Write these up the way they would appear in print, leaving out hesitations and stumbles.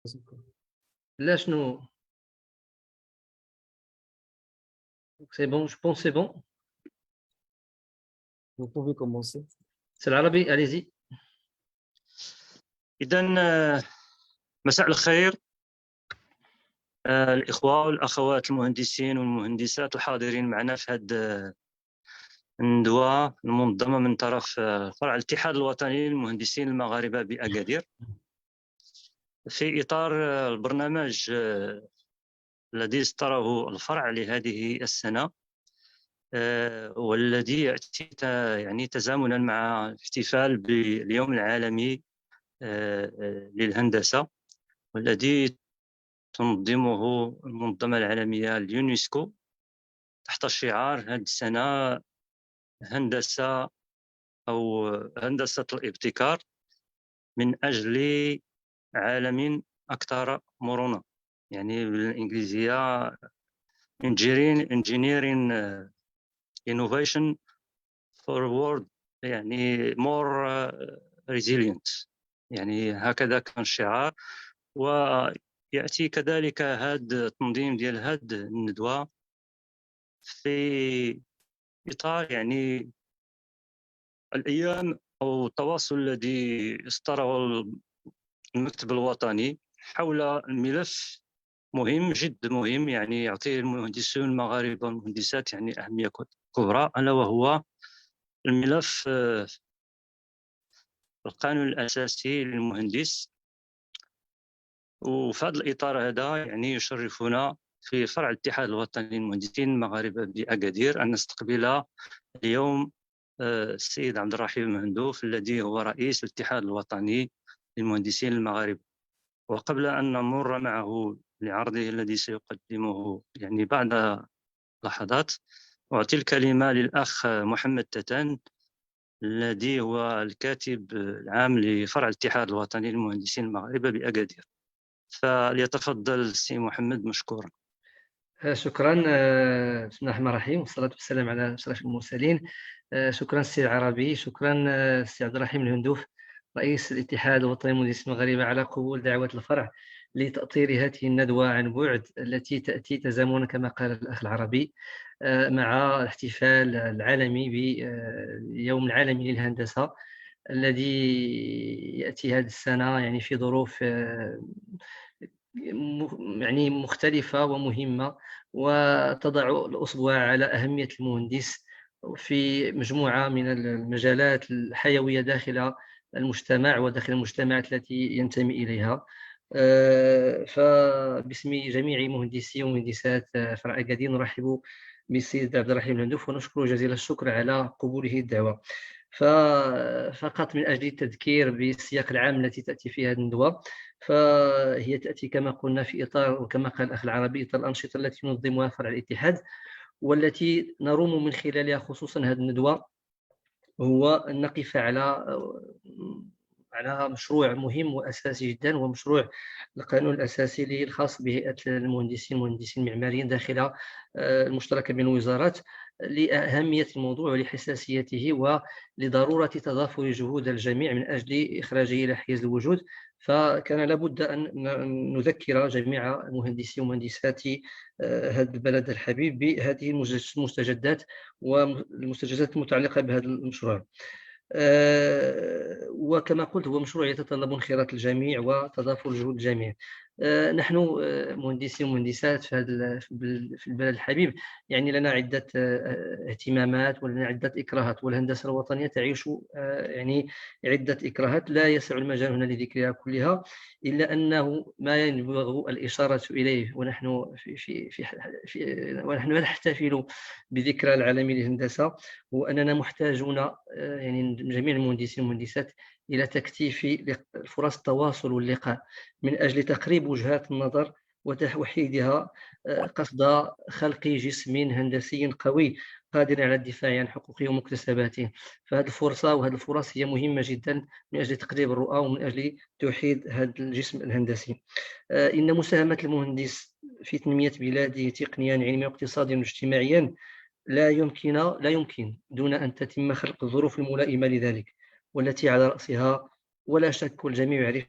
Là, c'est bon, je pense c'est bon. Vous pouvez commencer. C'est العربي allez-y. إذا مساء الخير الإخوة والأخوات المهندسين والمهندسات الحاضرين معنا في هذه الندوة المنظمة من طرف فرع الاتحاد الوطني للمهندسين المغاربة بأكادير في إطار البرنامج الذي اصدره الفرع لهذه السنة والذي يأتي يعني تزامنا مع الاحتفال باليوم العالمي للهندسة والذي تنظمه المنظمة العالمية اليونسكو تحت شعار هذه السنة هندسة أو هندسة الابتكار من أجل عالم أكثر مرونة، يعني بالإنجليزية engineering innovation for a world يعني more resilient، يعني هكذا كان الشعار. ويأتي كذلك هذا التنظيم ديال هذه الندوة في إطار يعني الأيام أو التواصل الذي اصدره المكتب الوطني حول الملف مهم جد مهم، يعني يعطيه المهندسين المغاربة والمهندسات يعني أهمية كبرى، ألا وهو الملف القانون الأساسي للمهندس. وفي هذا الإطار هذا يعني يشرفنا في فرع الاتحاد الوطني للمهندسين المغاربة بأكادير أن نستقبل اليوم السيد عبد الرحيم مهندوف الذي هو رئيس الاتحاد الوطني للمهندسين المغاربة. وقبل أن نمر معه لعرضه الذي سيقدمه يعني بعد لحظات، أعطي الكلمة للأخ محمد تتان الذي هو الكاتب العام لفرع الاتحاد الوطني للمهندسين المغاربة بأكادير، فليتفضل السي محمد مشكورا. شكرا. بسم الله الرحمن الرحيم والصلاة والسلام على أشرف المرسلين. شكرا السي العربي، شكرا السي عبد الرحيم الهندوف رئيس الاتحاد الوطني للمهندسين المغاربة على قبول دعوة الفرع لتأطير هذه الندوة عن بعد التي تأتي تزامنا كما قال الأخ العربي مع الاحتفال العالمي بيوم العالمي للهندسة الذي يأتي هذه السنة يعني في ظروف يعني مختلفة ومهمة، وتضع الأصبع على أهمية المهندس في مجموعة من المجالات الحيوية داخل المجتمع وداخل المجتمعات التي ينتمي إليها. فباسم جميع مهندسي ومهندسات فرع أكادير نرحب بالسيد عبد الرحيم الهندوف ونشكر جزيل الشكر على قبوله الدعوة. فقط من أجل التذكير بالسياق العام التي تأتي فيها الندوة، فهي تأتي كما قلنا في إطار وكما قال الأخ العربي إطار الأنشطة التي ينظمها فرع الاتحاد والتي نروم من خلالها خصوصا هذه الندوة هو أن نقف على مشروع مهم وأساسي جدا، ومشروع القانون الأساسي الخاص بهيئة المهندسين المعماريين داخل المشتركة بين الوزارات، لأهمية الموضوع ولحساسيته ولضرورة تضافر جهود الجميع من أجل إخراجه إلى حيز الوجود. فكان لابد أن نذكر جميع مهندسي ومهندسات هذا البلد الحبيب بهذه المستجدات والمستجدات المتعلقة بهذا المشروع. وكما قلت هو مشروع يتطلب انخراط الجميع وتضافر جهود الجميع. نحن مهندسين ومهندسات في البلد الحبيب يعني لنا عدة اهتمامات ولنا عدة إكراهات، والهندسة الوطنية تعيش يعني عدة إكراهات لا يسع المجال هنا لذكرها كلها، إلا أنه ما ينبغي الإشارة إليه ونحن ونحن نحتفل بذكرى العالمي للهندسة، وأننا محتاجون يعني جميع المهندسين والمهندسات إلى تكثيف فرص التواصل واللقاء من أجل تقريب وجهات النظر وتوحيدها قصد خلق جسم هندسي قوي قادر على الدفاع عن حقوقه ومكتسباته. فهذه الفرصة وهذه الفرص هي مهمة جدا من أجل تقريب الرؤى ومن أجل توحيد هذا الجسم الهندسي. إن مساهمة المهندس في تنمية بلاده تقنيا علميا واقتصاديا واجتماعيا لا يمكن دون أن تتم خلق الظروف الملائمة لذلك، والتي على رأسها ولا شك والجميع يعرف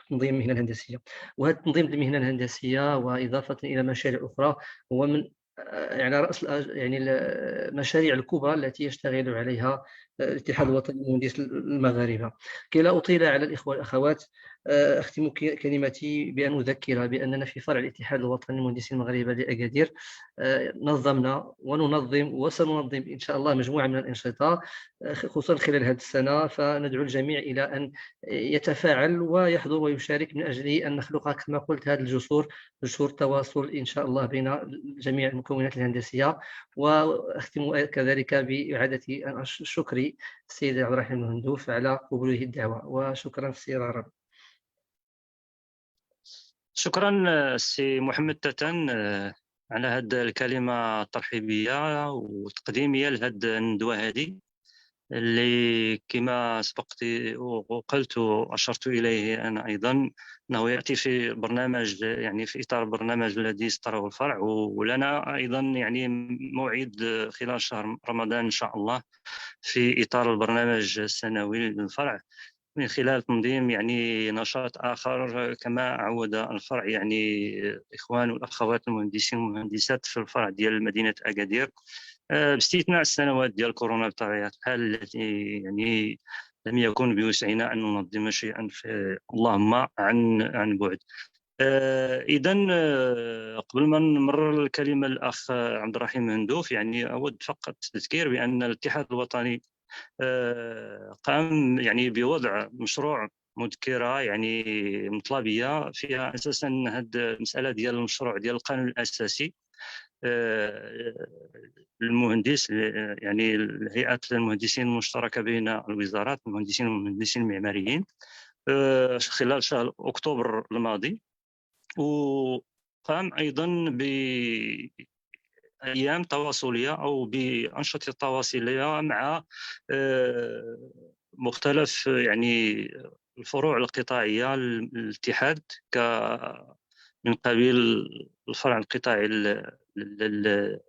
تنظيم المهنة الهندسية. وهذا التنظيم المهنة الهندسية وإضافة إلى مشاريع أخرى هو من يعني رأس يعني المشاريع الكبرى التي يشتغل عليها الاتحاد الوطني للمهندسين المغاربة. كي لا أطيل على الإخوة والأخوات، أختم كلمتي بأن أذكر بأننا في فرع الاتحاد الوطني للمهندسين المغاربة لأكادير نظمنا وننظم وسننظم إن شاء الله مجموعة من الأنشطة خصوصا خلال هذه السنة. فندعو الجميع إلى أن يتفاعل ويحضر ويشارك من أجل أن نخلق كما قلت هذه جسور تواصل إن شاء الله بين جميع المكونات الهندسية. وأختم كذلك بإعادة شكر السيد عبد الرحيم المهندوف على قبوله الدعوة، وشكرا السيد عربي. شكرا سي محمد تتن على هذه الكلمة الترحيبية والتقديمية لهذه الندوة هذه، اللي كما سبقت وقلت وأشرت إليه أنا أيضا أنه يأتي في برنامج، يعني في إطار البرنامج الذي اصدره الفرع، ولنا أيضا يعني موعد خلال شهر رمضان إن شاء الله في إطار البرنامج السنوي للفرع، من خلال تنظيم يعني نشاط آخر كما عود الفرع يعني الإخوان والأخوات المهندسين والمهندسات في الفرع ديال مدينة أكادير، باستثناء السنوات ديال كورونا بطبيعة الحال التي يعني لم يكن بوسعنا أن ننظم شيئا في اللهم عن بعد. إذا قبل ما نمرر الكلمة للأخ عبد الرحيم مندوف، يعني أود فقط تذكير بأن الاتحاد الوطني قام يعني بوضع مشروع مذكرة يعني مطلبية فيها أساسا هذه المسألة ديال المشروع ديال القانون الأساسي المهندس، يعني هيئة المهندسين المشتركة بين الوزارات، المهندسين والمهندسين المعماريين، خلال شهر أكتوبر الماضي. وقام أيضا بأيام تواصلية أو بأنشطة تواصلية مع مختلف يعني الفروع القطاعية للاتحاد من قبيل الفرع القطاعي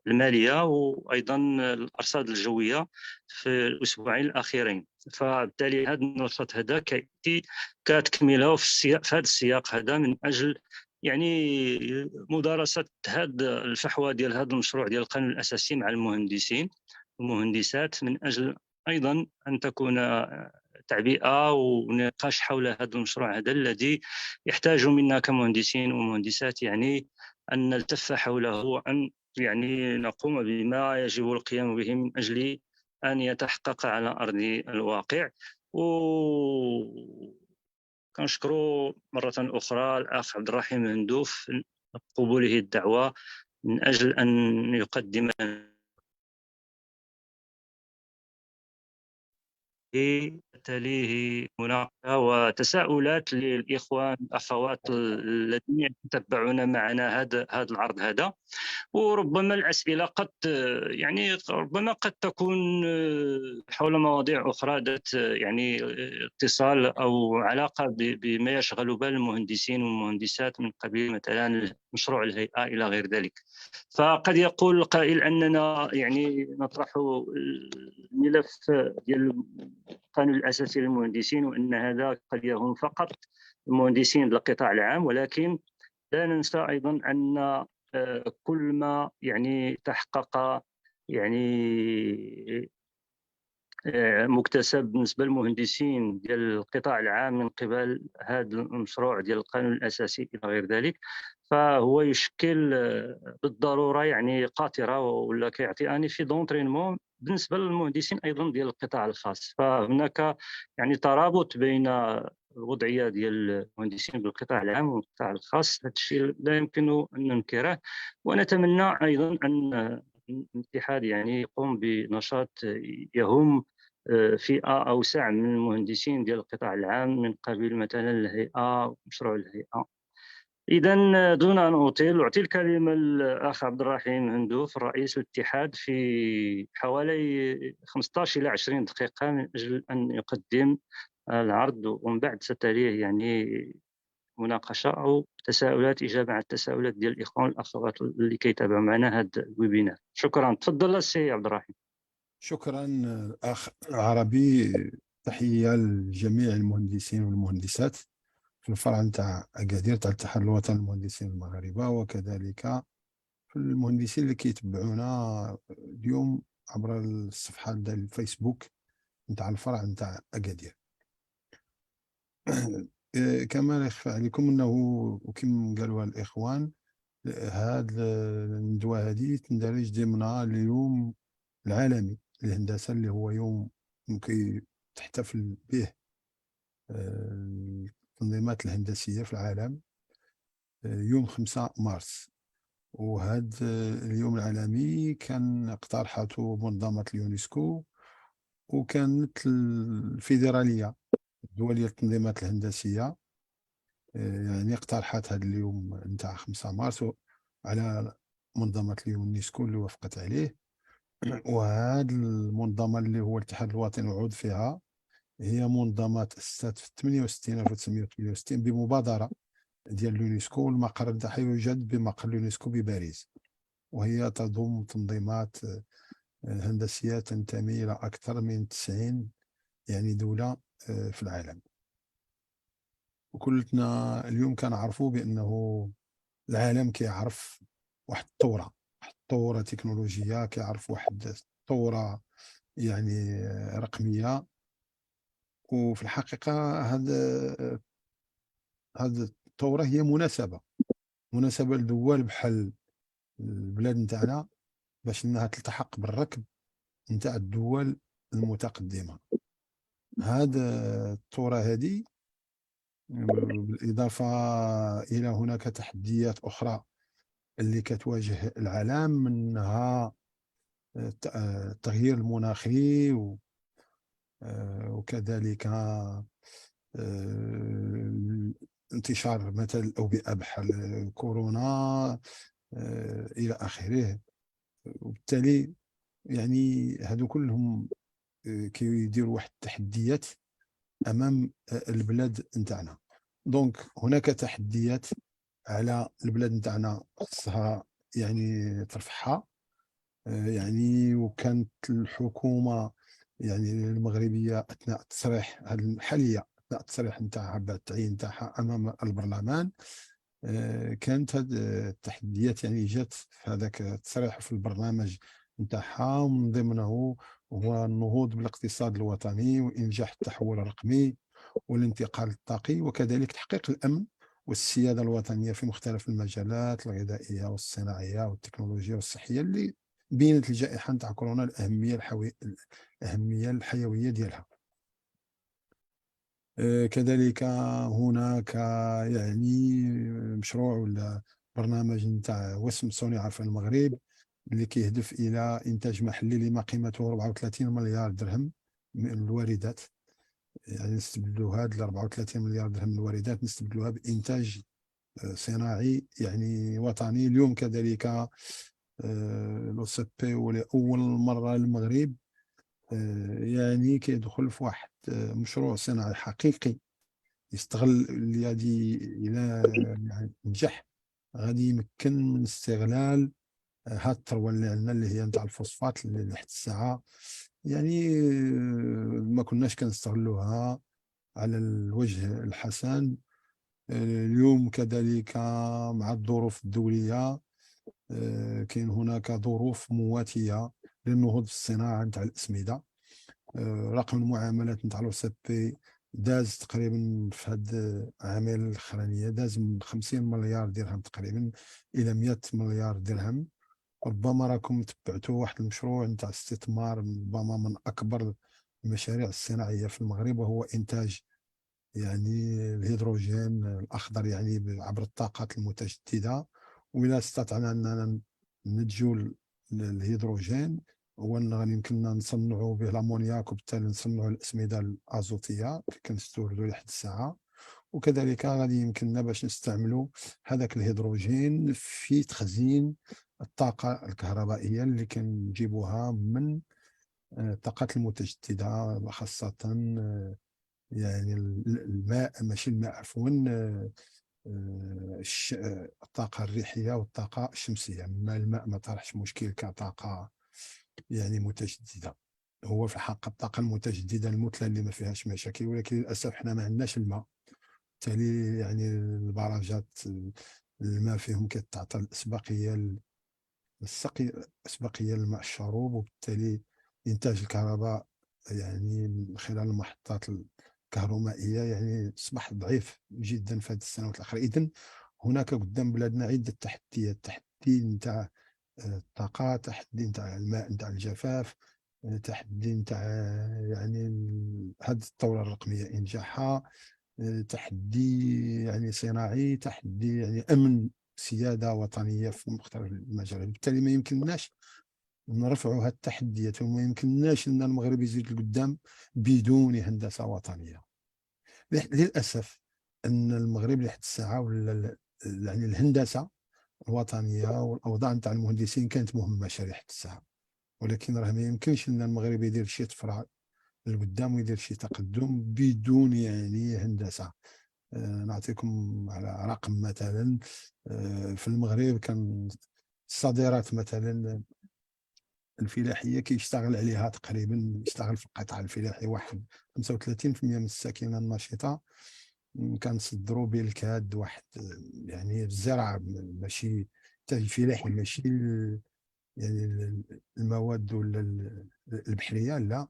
المالية وأيضا الأرصاد الجوية في الأسبوعين الأخيرين. فبالتالي هذا النشاط هذا كيأتي كتكمله في هذا السياق هذا من أجل يعني مدارسة هذا الفحوى ديال هذا المشروع ديال القانون الأساسي مع المهندسين والمهندسات، من أجل أيضا أن تكون تعبئة ونقاش حول هذا المشروع هذا الذي يحتاج منا كمهندسين ومهندسات يعني أن نلتف حوله وأن يعني نقوم بما يجب القيام به من أجل أن يتحقق على أرض الواقع. وكنشكر مرة أخرى الأخ عبد الرحيم مندوف قبوله الدعوة من أجل أن يقدم تليه مناقشة وتساؤلات للإخوان الأخوات الذين يتبعون معنا هذا العرض هذا. وربما الأسئلة قد يعني ربما قد تكون حول مواضيع أخرى ذات يعني اتصال أو علاقة بما يشغل بال المهندسين والمهندسات من قبيل مثلا مشروع الهيئة إلى غير ذلك. فقد يقول القائل أننا يعني نطرح الملف ديال القانون الأساسي للمهندسين وأن هذا قد يهم فقط المهندسين بالقطاع العام، ولكن لا ننسى أيضا أن كل ما يعني تحقق يعني مكتسب بالنسبه للمهندسين ديال القطاع العام من قبل هذا المشروع ديال القانون الاساسي الى غير ذلك، فهو يشكل بالضروره يعني قاطره ولا كيعطي في دونترينمون بالنسبه للمهندسين ايضا ديال القطاع الخاص. فهناك يعني ترابط بين الوضعيه ديال المهندسين بالقطاع العام والقطاع الخاص، هذا الشيء لا يمكن ان ننكره. ونتمنى ايضا ان الاتحاد يعني يقوم بنشاط يهم فئة أوسع من المهندسين ديال القطاع العام من قبيل مثلا الهيئة ومشروع الهيئة. إذا دون أن أطيل أعطي الكلمة للأخ عبد الرحيم هندوف رئيس الاتحاد في حوالي 15 إلى 20 دقيقة من أجل أن يقدم العرض، ومن بعد ستليه يعني مناقشة أو تساؤلات، إجابة على التساؤلات ديال الإخوان والأخوات اللي كيتابعوا معنا هذا الويبينار. شكرا. تفضل السي عبد الرحيم. شكرا أخ عربي، تحية لجميع المهندسين والمهندسات في الفرع نتاع أكادير تاع الاتحاد الوطني للمهندسين المغاربة، وكذلك في المهندسين اللي كيتبعونا اليوم عبر الصفحة ديال الفيسبوك نتاع الفرع نتاع أكادير. كما لا يخفى عليكم أنه وكما قالوها الإخوان، هاد الندوة هذه تندرج ضمن اليوم العالمي للهندسة اللي هو يوم ممكن تحتفل به التنظيمات الهندسية في العالم يوم 5 مارس. وهذا اليوم العالمي كان اقترحته منظمة اليونسكو، وكانت الفيدرالية الدولية للتنظيمات الهندسية يعني اقترحت هذا اليوم نتاع 5 مارس على منظمة اليونسكو اللي وافقت عليه. وهذه المنظمة اللي هو الاتحاد الوطني العضو فيها هي منظمة تأسست في 68 1968 بمبادرة ديال اليونسكو، والمقر نتاعها يوجد بمقر اليونسكو بباريس، وهي تضم تنظيمات هندسية تنتمي إلى أكثر من 90 يعني دولة في العالم. وكلنا اليوم كنعرفوا بأنه العالم كيعرف واحد الثورة تكنولوجية، كيعرف واحد الثورة يعني رقمية. وفي الحقيقة هذه الثورة هي مناسبة لدول بحال البلاد نتاعنا باش انها تلتحق بالركب نتاع الدول المتقدمة. هذا الثورة هذه بالإضافة إلى هناك تحديات أخرى اللي كتواجه العالم، منها التغيير المناخي وكذلك انتشار مثل الأوبئة بحال كورونا إلى آخره. وبالتالي يعني هادو كلهم كيديروا واحد التحديات أمام البلاد نتاعنا. دونك هناك تحديات على البلاد نتاعنا خصها يعني ترفعها يعني. وكانت الحكومة يعني المغربية أثناء التصريح الحالية أثناء التصريح نتاعها بعد التعيين نتاعها أمام البرلمان كانت هذه التحديات يعني جات في هذاك التصريح في البرنامج نتاعها، ومن ضمنه هو النهوض بالاقتصاد الوطني وإنجاح التحول الرقمي والانتقال الطاقي، وكذلك تحقيق الأمن والسيادة الوطنية في مختلف المجالات الغذائية والصناعية والتكنولوجيا والصحية اللي بينت الجائحة نتاع كورونا الأهمية الحيوية ديالها. كذلك هناك يعني مشروع ولا برنامج نتاع وسم صنع في المغرب اللي كيهدف إلى إنتاج محلي لما قيمته 34 مليار درهم من الواردات. يعني نستبدلوا هاد 34 مليار درهم من الواردات نستبدلوها بإنتاج صناعي يعني وطني. اليوم كذلك لو لأول مرة المغرب يعني كيدخل في واحد مشروع صناعي حقيقي يستغل اللي غادي إلى يعني نجح غادي يمكن من استغلال هاد الثروة اللي عندنا اللي هي نتاع الفوسفات اللي لحد الساعة يعني ما كناش كنستغلوها على الوجه الحسن. اليوم كذلك مع الظروف الدولية كاين هناك ظروف مواتية للنهوض في الصناعة نتاع الأسمدة. رقم المعاملات نتاع لو سي بي داز تقريبا في هاد العامين الاخرانيه داز من 50 مليار درهم تقريبا الى 100 مليار درهم. ربما راكم تبعتوا واحد المشروع نتاع استثمار ربما من اكبر المشاريع الصناعيه في المغرب، وهو انتاج يعني الهيدروجين الاخضر يعني عبر الطاقات المتجدده. وإلا استطعنا اننا ننتجوا الهيدروجين هو غادي يمكننا نصنعوا به الامونياك، وبالتالي نصنعوا الاسمده الازوتيه اللي كنستوردوا لحد الساعه. وكذلك غادي يمكننا باش نستعملوا هذاك الهيدروجين في تخزين الطاقه الكهربائيه اللي كنجيبوها من الطاقات المتجدده، خاصه يعني الماء ماشي الماء عفوا الطاقه الريحيه والطاقه الشمسيه. الماء ما طرحش مشكل كطاقه يعني متجدده، هو في الحق الطاقه المتجدده المثلى اللي ما فيهاش مشاكل، ولكن للاسف حنا ما عندناش الماء. بالتالي يعني البراجات الماء فيهم كتعطى الأسبقية للماء الشروب، وبالتالي إنتاج الكهرباء يعني من خلال المحطات الكهرومائية يعني أصبح ضعيف جدا في هذه السنوات الأخيرة. إذن هناك قدام بلادنا عدة تحديات: تحدي نتاع الطاقة، تحدي نتاع الماء نتاع الجفاف، تحدي نتاع يعني هذه الثورة الرقمية إنجاحها، تحدي يعني صناعي، تحدي يعني أمن سيادة وطنية في مختلف المجالات. بالتالي ما يمكنناش نرفعوا هذه التحديات، وما يمكنناش أن المغرب يزيد لقدام بدون هندسة وطنية. للأسف أن المغرب لحد الساعة ولا يعني الهندسة الوطنية والأوضاع نتاع المهندسين كانت مهمشة لحد الساعة، ولكن راه ما يمكنش أن المغرب يدير شي طفرة لقدام ويدير شي تقدم بدون يعني هندسة. نعطيكم على رقم مثلا. في المغرب كان الصادرات مثلا الفلاحية كيشتغل عليها تقريبا، يشتغل في القطاع الفلاحي واحد 35% من الساكنة النشطة كنصدروا بالكاد واحد يعني الزراعة ماشي حتى الفلاحي ماشي يعني المواد ولا البحرية، لا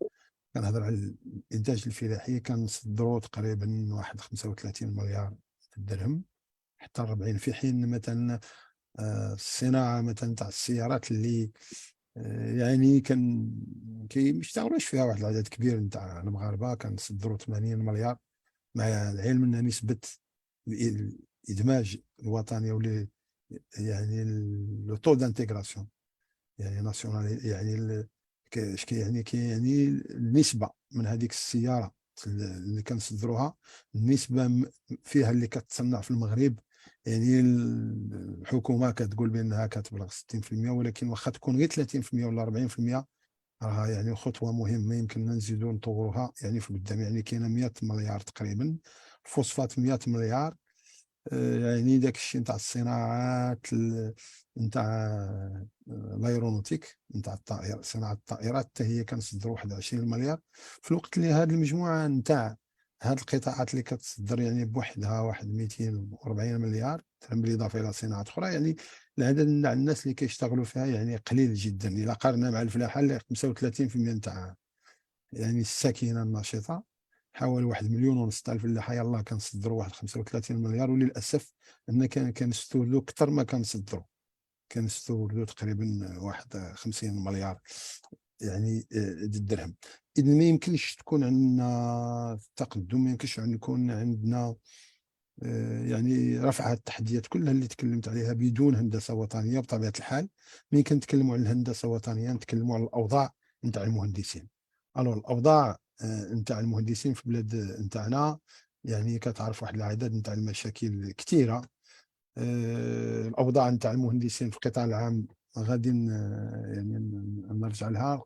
كنهضر على الانتاج الفلاحي. كنصدروا تقريبا واحد 35 مليار درهم حتى 40، في حين مثلا الصناعه مثلا تاع السيارات اللي يعني كيمشتغلوش فيها واحد العدد كبير نتاع المغاربه كنصدروا 80 مليار، مع العلم ان نسبه الادماج الوطني ولا يعني لو طو دانتيغراسيون يعني ناسيونال يعني يعني النسبه من هذيك السياره اللي كنصدروها، النسبه فيها اللي كتصنع في المغرب يعني الحكومه كتقول بانها كتبلغ 60%، ولكن واخا تكون غير 30% ولا 40% راها يعني خطوه مهمه يمكننا نزيدوا نطوروها يعني في قدام. يعني كاينه 100 مليار تقريبا الفوسفات، 100 مليار يعني داك الشيء نتاع الصناعات نتاع الايرونوتيك نتاع الطائرة، صناعة الطائرات حتى هي كنصدروا واحد 20 مليار، في الوقت اللي هذه المجموعة نتاع هاد القطاعات اللي كتصدر يعني بوحدها واحد 240 مليار بالإضافة إلى صناعات أخرى. يعني العدد نتاع الناس اللي كيشتغلوا فيها يعني قليل جدا إذا قارنا مع الفلاحة اللي 35% نتاع يعني الساكنة النشطة. حوالي 1.5 مليون تاع الفلاحة يلاه كنصدروا واحد 35 مليار، وللأسف أن كنستوردوا أكثر ما كنصدروا، كنستوردوا تقريبا واحد 50 مليار يعني الدرهم. إذا ما يمكنش تكون عندنا تقدم، ما يمكنش يكون عندنا يعني رفع التحديات كلها اللي تكلمت عليها بدون هندسة وطنية. بطبيعة الحال ملي كنتكلموا على الهندسة الوطنية نتكلموا على الأوضاع نتاع المهندسين. الأوضاع نتاع المهندسين في بلاد نتاعنا يعني كتعرف واحد العدد نتاع المشاكل كثيرة. الأوضاع نتاع المهندسين في القطاع العام غادي يعني نرجع لها.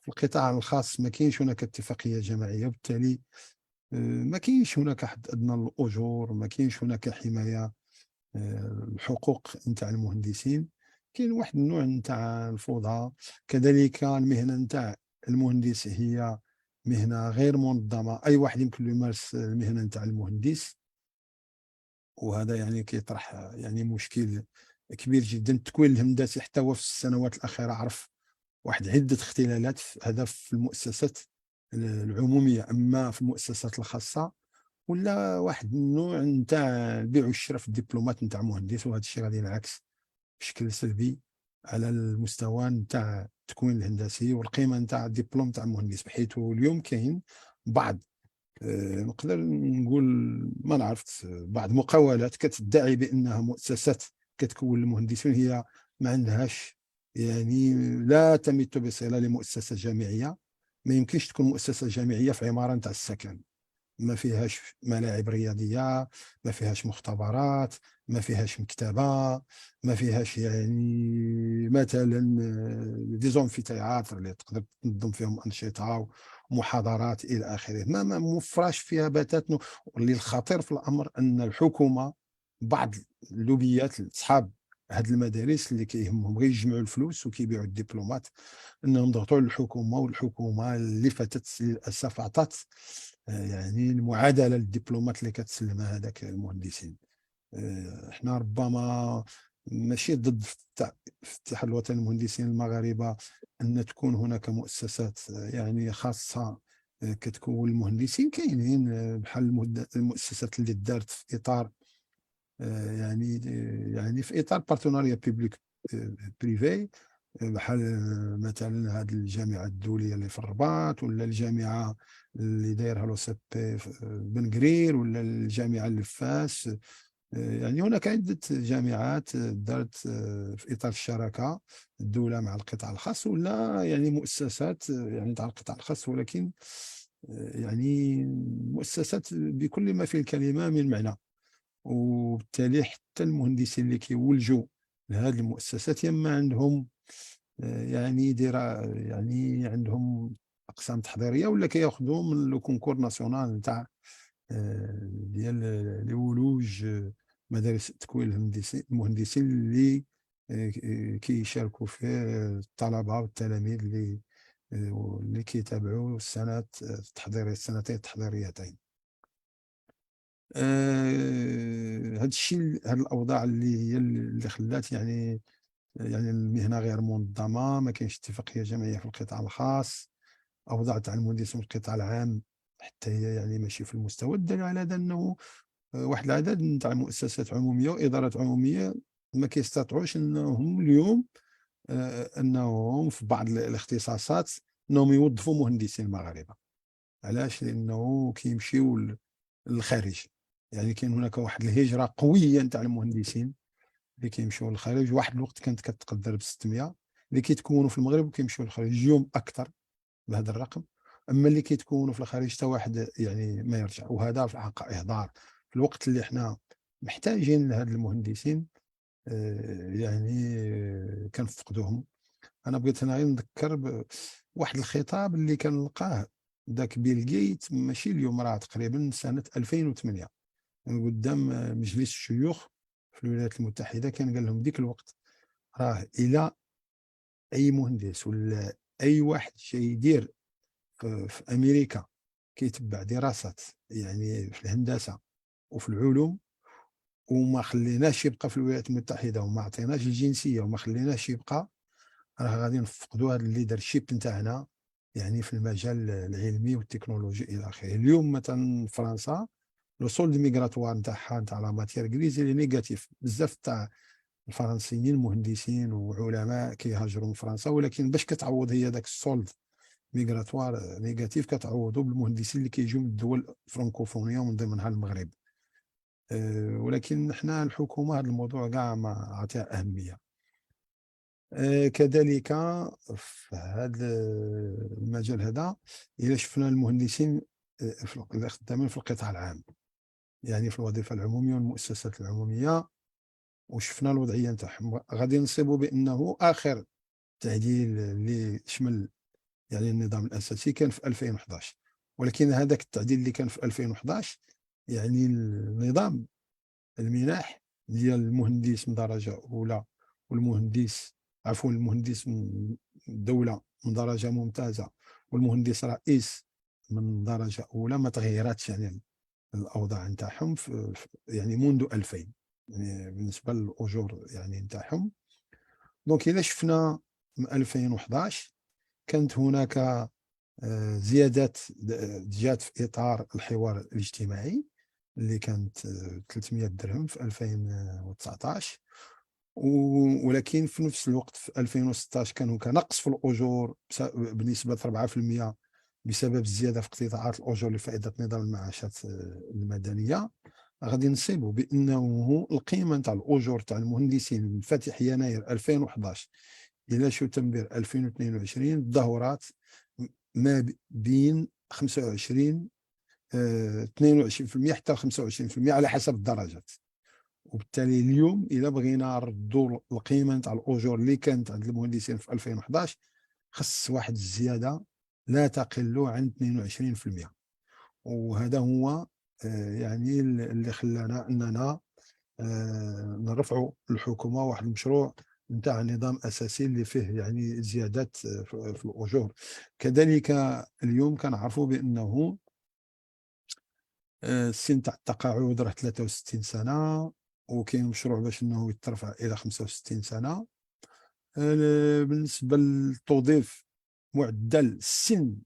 في القطاع الخاص ما كاينش هناك اتفاقية جماعية، وبالتالي ما كاينش هناك حد ادنى للاجور، ما كاينش هناك حمايه الحقوق نتاع المهندسين، كاين واحد النوع نتاع الفوضى. كذلك المهنه نتاع المهندس هي مهنه غير منظمه، اي واحد يمكن له يمارس المهنه نتاع المهندس، وهذا يعني كيطرح يعني مشكل كبير جدا. التكوين الهندسي حتى هو في السنوات الاخيره عرف واحد عده اختلالات، هذا في المؤسسات العموميه. اما في المؤسسات الخاصه ولا واحد النوع نتاع البيع والشراء في الدبلومات نتاع مهندس، وهذا الشيء غادي ينعكس بشكل سلبي على المستوى نتاع التكوين الهندسي والقيمه نتاع الدبلوم نتاع المهندس. بحيث اليوم كاين بعض نقدر نقول ما نعرف بعض مقاولات كتدعي بانها مؤسسات كتكون المهندسين، هي ما عندهاش يعني لا تمت بصله لمؤسسه جامعيه. ما يمكنش تكون مؤسسه جامعيه في عماره نتاع السكن ما فيهاش ملاعب رياضيه، ما فيهاش مختبرات، ما فيهاش مكتبه، ما فيهاش يعني مثلا ديزونفيتياتر اللي تقدر تنظم فيهم انشطه ومحاضرات الى اخره. ما موفراش فيها بتاتا. واللي الخطير في الامر ان الحكومه بعض اللوبيات اصحاب هاد المدارس اللي كيهمهم غير يجمعوا الفلوس وكيبيعوا الدبلومات انهم ضغطوا على الحكومه، والحكومه اللي فاتت للاسف عطات يعني المعادله للدبلومات اللي كتسلمها هذاك المهندسين. احنا ربما ماشي ضد الاتحاد الوطني للمهندسين المغاربه ان تكون هناك مؤسسات يعني خاصه كتكون المهندسين كاينين، بحال المؤسسات اللي دارت في اطار يعني في اطار بارتناريا بيبليك بريفي، بحال مثلا هذه الجامعه الدوليه اللي في الرباط، ولا الجامعه اللي دايرها لو سي بي في بن قرير، ولا الجامعه اللي في فاس. يعني هناك عدة جامعات دارت في إطار الشراكة الدولة مع القطاع الخاص، ولا يعني مؤسسات يعني تاع القطاع الخاص، ولكن يعني مؤسسات بكل ما في الكلمة من معنى. وبالتالي حتى المهندسين اللي كيولجوا لهذه المؤسسات يما عندهم يعني يعني عندهم أقسام تحضيرية، ولا كياخذوا من لو كونكور ناسيونال نتاع ديال لولوج مدارس التكوين المهندسين اللي كيشاركوا فيه الطلبه والتلاميذ اللي كيتابعوا السنوات التحضيريه، السنتين التحضيريتين. هذا الشيء، هذه الاوضاع اللي هي اللي خلات يعني المهنه غير منظمه، ما كاينش اتفاقيه جمعيه في القطاع الخاص، اوضاع تاع المهندسين في القطاع العام حتى هي يعني ماشي في المستوى. الدليل على هذا انه واحد العدد نتاع مؤسسات عموميه وادارات عموميه ما كيستطيعوش انهم اليوم انهم في بعض الاختصاصات انهم يوظفوا مهندسين مغاربه. علاش؟ لانه كيمشيو للخارج. يعني كاين هناك واحد الهجره قويه نتاع المهندسين اللي كيمشيو للخارج. واحد الوقت كانت كتقدر ب 600 اللي كيتكونوا في المغرب وكيمشيو للخارج. اليوم اكثر بهذا الرقم، اما اللي كيتكونوا في الخارج حتى واحد يعني ما يرجع. وهذا في الحق اهدار في الوقت اللي احنا محتاجين لهاد المهندسين. يعني كنفقدوهم. انا بغيت هنا غير نذكر بواحد الخطاب اللي كنلقاه ذاك بيل جيت، ماشي اليوم، راه تقريبا سنه 2008 قدام مجلس الشيوخ في الولايات المتحده. كان قال لهم ديك الوقت راه الى اي مهندس ولا اي واحد جاي يدير في امريكا كيتبع دراسات يعني في الهندسه وفي العلوم، وما خليناش يبقى في الولايات المتحده، وما عطيناش الجنسيه، وما خليناش يبقى، راه غادي نفقدوا هذا الليدرشيب نتاعنا يعني في المجال العلمي والتكنولوجي الى اخره. اليوم مثلا فرنسا لو سولد ميغراتوار نتاعها نتاع لا ماتيير غريز اللي نيجاتيف. بزاف تاع الفرنسيين مهندسين وعلماء كيهاجروا من فرنسا، ولكن باش كتعوض هي داك السولد ميغراتوار نيجاتيف كتعوضوا بالمهندسين اللي كيجيو من الدول الفرنكوفونيه ومن ضمنها المغرب. ولكن حنا الحكومه هذا الموضوع كاع ما عطيها اهميه. كذلك في هذا المجال هذا الا شفنا المهندسين الخدامين في القطاع العام، يعني في الوظيفه العموميه والمؤسسات العموميه، وشفنا الوضعيه نتاعهم، غادي نصيبوا بانه اخر تعديل اللي شمل يعني النظام الاساسي كان في 2011. ولكن هذاك التعديل اللي كان في 2011 يعني النظام المنح ديال المهندس من درجه اولى والمهندس عفوا المهندس من الدوله من درجه ممتازه والمهندس رئيس من درجه اولى ما تغيراتش. يعني الاوضاع نتاعهم يعني منذ 2000 يعني بالنسبه للاجور يعني نتاعهم. دونك الا شفنا من 2011 كانت هناك زيادات جات في اطار الحوار الاجتماعي اللي كانت 300 درهم في 2019. ولكن في نفس الوقت في 2016 كان هناك نقص في الاجور بنسبه 4% بسبب الزياده في اقتطاعات الاجور لفائده نظام المعاشات المدنيه. غادي نصيبوا بانه القيمه نتاع الاجور تاع المهندسين من فاتح يناير 2011 الى شتنبر 2022 تدهورات ما بين 25 22% حتى 25% على حسب الدرجات. وبالتالي اليوم الا بغينا نردوا القيمه نتاع الاجور اللي كانت عند المهندسين في 2011 خص واحد الزياده لا تقل عن 22%. وهذا هو يعني اللي خلانا اننا نرفعوا الحكومه واحد المشروع نتاع نظام اساسي اللي فيه يعني زيادات في الاجور. كذلك اليوم كنعرفوا بانه السن تاع التقاعد راه 63 سنه، وكاين مشروع باش انه يترفع الى 65 سنه. بالنسبه للتوظيف، معدل السن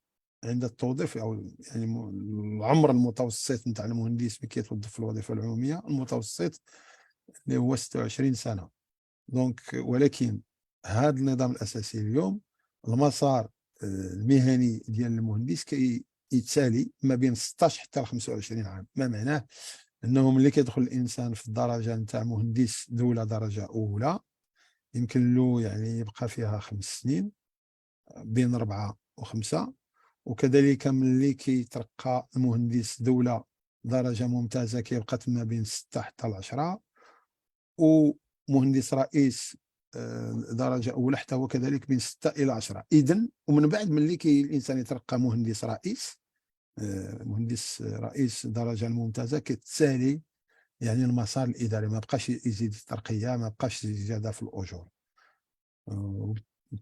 عند التوظيف او يعني العمر المتوسط نتاع المهندس اللي كيتوظف في الوظيفه العموميه المتوسط اللي هو 26 سنه. دونك ولكن هذا النظام الاساسي اليوم، المسار المهني ديال المهندس يتسالي ما بين 16 حتى 25 عام. ما معناه انه ملي كيدخل الانسان في الدرجه نتاع مهندس دوله درجه اولى، يمكن له يعني يبقى فيها 5 سنين، بين 4 و5. وكذلك ملي كيترقى المهندس دولة درجة ممتازة كيبقى تما بين 6 حتى 10. ومهندس رئيس درجة أولى حتى هو كذلك بين 6 إلى 10. إذن ومن بعد ملي الإنسان يترقى مهندس رئيس، مهندس رئيس درجة الممتازة، كتسالي يعني المسار الإداري، ما بقاش يزيد الترقية، ما بقاش زيادة في الأجور.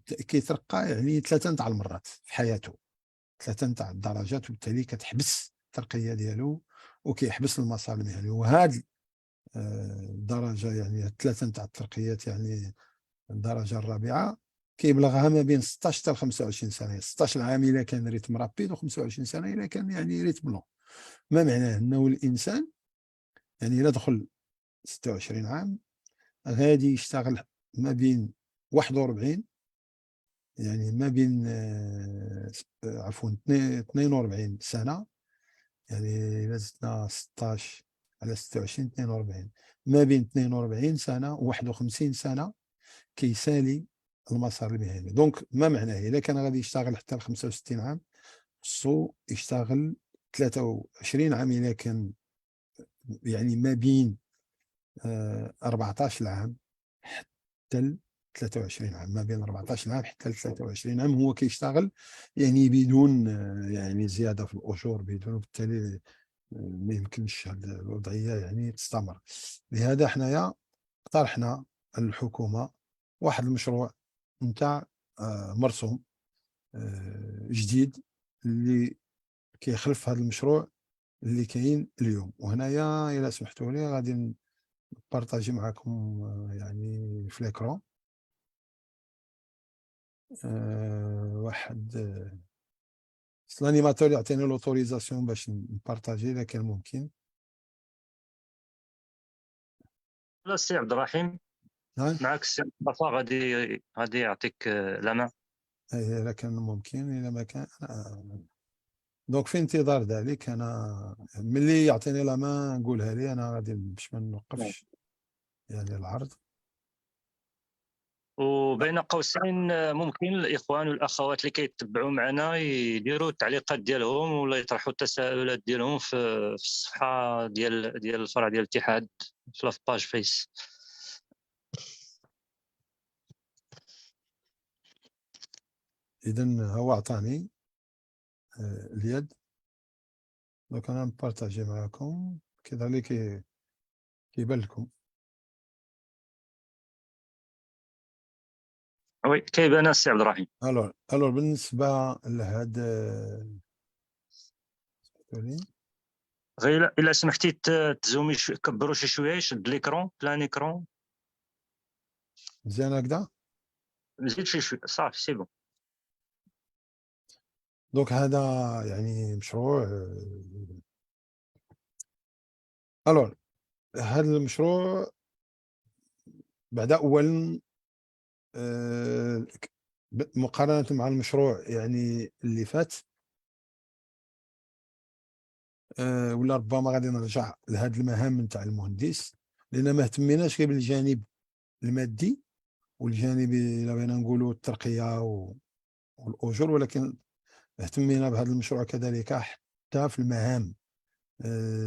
كيترقى يعني 3 نتاع المرات في حياته، 3 نتاع الدرجات، وبالتالي كتحبس الترقيه ديالو وكيحبس المسار المهني. وهذه الدرجه يعني 3 نتاع الترقيات، يعني الدرجه الرابعه كيبلغها ما بين 16 حتى 25 سنه. 16 عام الا كان ريتم رابيد، و25 سنه الا كان يعني ريتم لون. ما معناه انه الانسان يعني الا دخل 26 عام غادي يشتغل ما بين 41، يعني ما بين عفوا 42 سنة، يعني إلا زدنا 16 على 26 42، ما بين 42 سنة و 51 سنة كيسالي المسار المهني. دونك ما معناه إلا كان غادي يشتغل حتى ل 65 عام، خصو يشتغل 23 عام إلا كان، يعني ما بين 14 عام حتى 23 عام. ما بين 14 عام حتى 23 عام هو كيشتغل يعني بدون يعني زياده في الاجور، بدون، وبالتالي ما يمكنش هذه الوضعيه يعني تستمر. لهذا حنايا اقترحنا الحكومه واحد المشروع نتاع مرسوم جديد اللي كيخلف هذا المشروع اللي كاين اليوم. وهنايا الى سمحتوا لي غادي نبارطاجي معكم يعني في ليكرون واحد الانيماتور يعطيني لوتوريزاسيون باش نبارطاجي اذا كان ممكن. لا السي عبد الرحيم، هاي معك السي مصطفى غادي يعطيك لا مان. اذا كان ممكن، اذا ما كان دونك في انتظار ذلك. انا ملي يعطيني لا مان نقولها لي، انا غادي باش ما نوقفش يعني العرض. وبين قوسين ممكن الاخوان والاخوات اللي كيتبعوا معنا يديروا التعليقات ديالهم ولا يطرحوا التساؤلات ديالهم في الصفحه ديال الفرع ديال الاتحاد في لافباج فيس. اذا هو عطاني اليد، دونك انا نبارطاجي معكم كذلك كيبان لكم. وي كيبان السي عبد الرحيم. الور بالنسبه لهاد غير الا سمحتي تزومي كبروا شي شويه، شد ليكرون بلان ايكرون، مزيان هكذا. زيد شي شويه صافي سي بون. دونك هذا يعني مشروع الور هذا المشروع بعد اولا مقارنة مع المشروع يعني اللي فات، ولا ربما غادي نرجع لهذه المهام نتاع المهندس، لان ما اهتميناش غير بالجانب المادي والجانب الا بغينا نقولوا الترقيه والاجور، ولكن اهتمينا بهذا المشروع كذلك حتى في المهام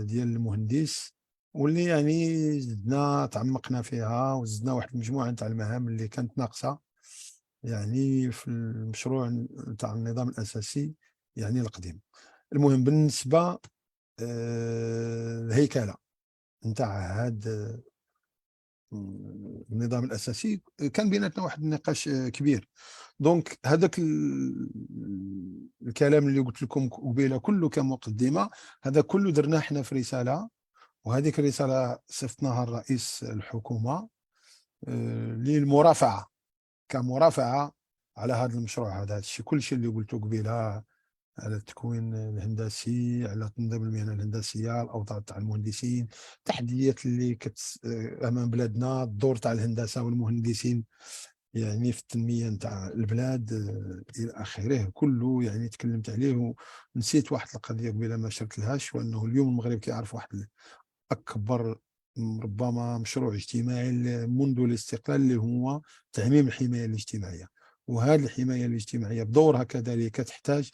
ديال المهندس، واللي يعني زدنا تعمقنا فيها وزدنا واحد المجموعه نتاع المهام اللي كانت ناقصه يعني في المشروع نتاع النظام الاساسي يعني القديم. المهم بالنسبه الهيكله نتاع هذا النظام الاساسي كان بيناتنا واحد النقاش كبير. دونك هذاك الكلام اللي قلت لكم قبيله كله كمقدمه، هذا كله درناه احنا في رساله، وهذيك الرساله صيفطناها لرئيس الحكومه للمرافعه، كمرافعه على هذا المشروع. هذا الشيء كل شيء اللي قلته قبيله على التكوين الهندسي، على تنظيم المهنه الهندسيه، الاوضاع تاع المهندسين، التحديات اللي امام بلادنا، الدور تاع الهندسه والمهندسين يعني في التنميه نتاع البلاد الى اخره، كله يعني تكلمت عليه. ونسيت واحد القضيه قبيله ما شرت لهاش، وانه اليوم المغرب كيعرف واحد اكبر ربما مشروع اجتماعي منذ الاستقلال، اللي هو تعميم الحمايه الاجتماعيه. وهذه الحمايه الاجتماعيه بدورها كذلك تحتاج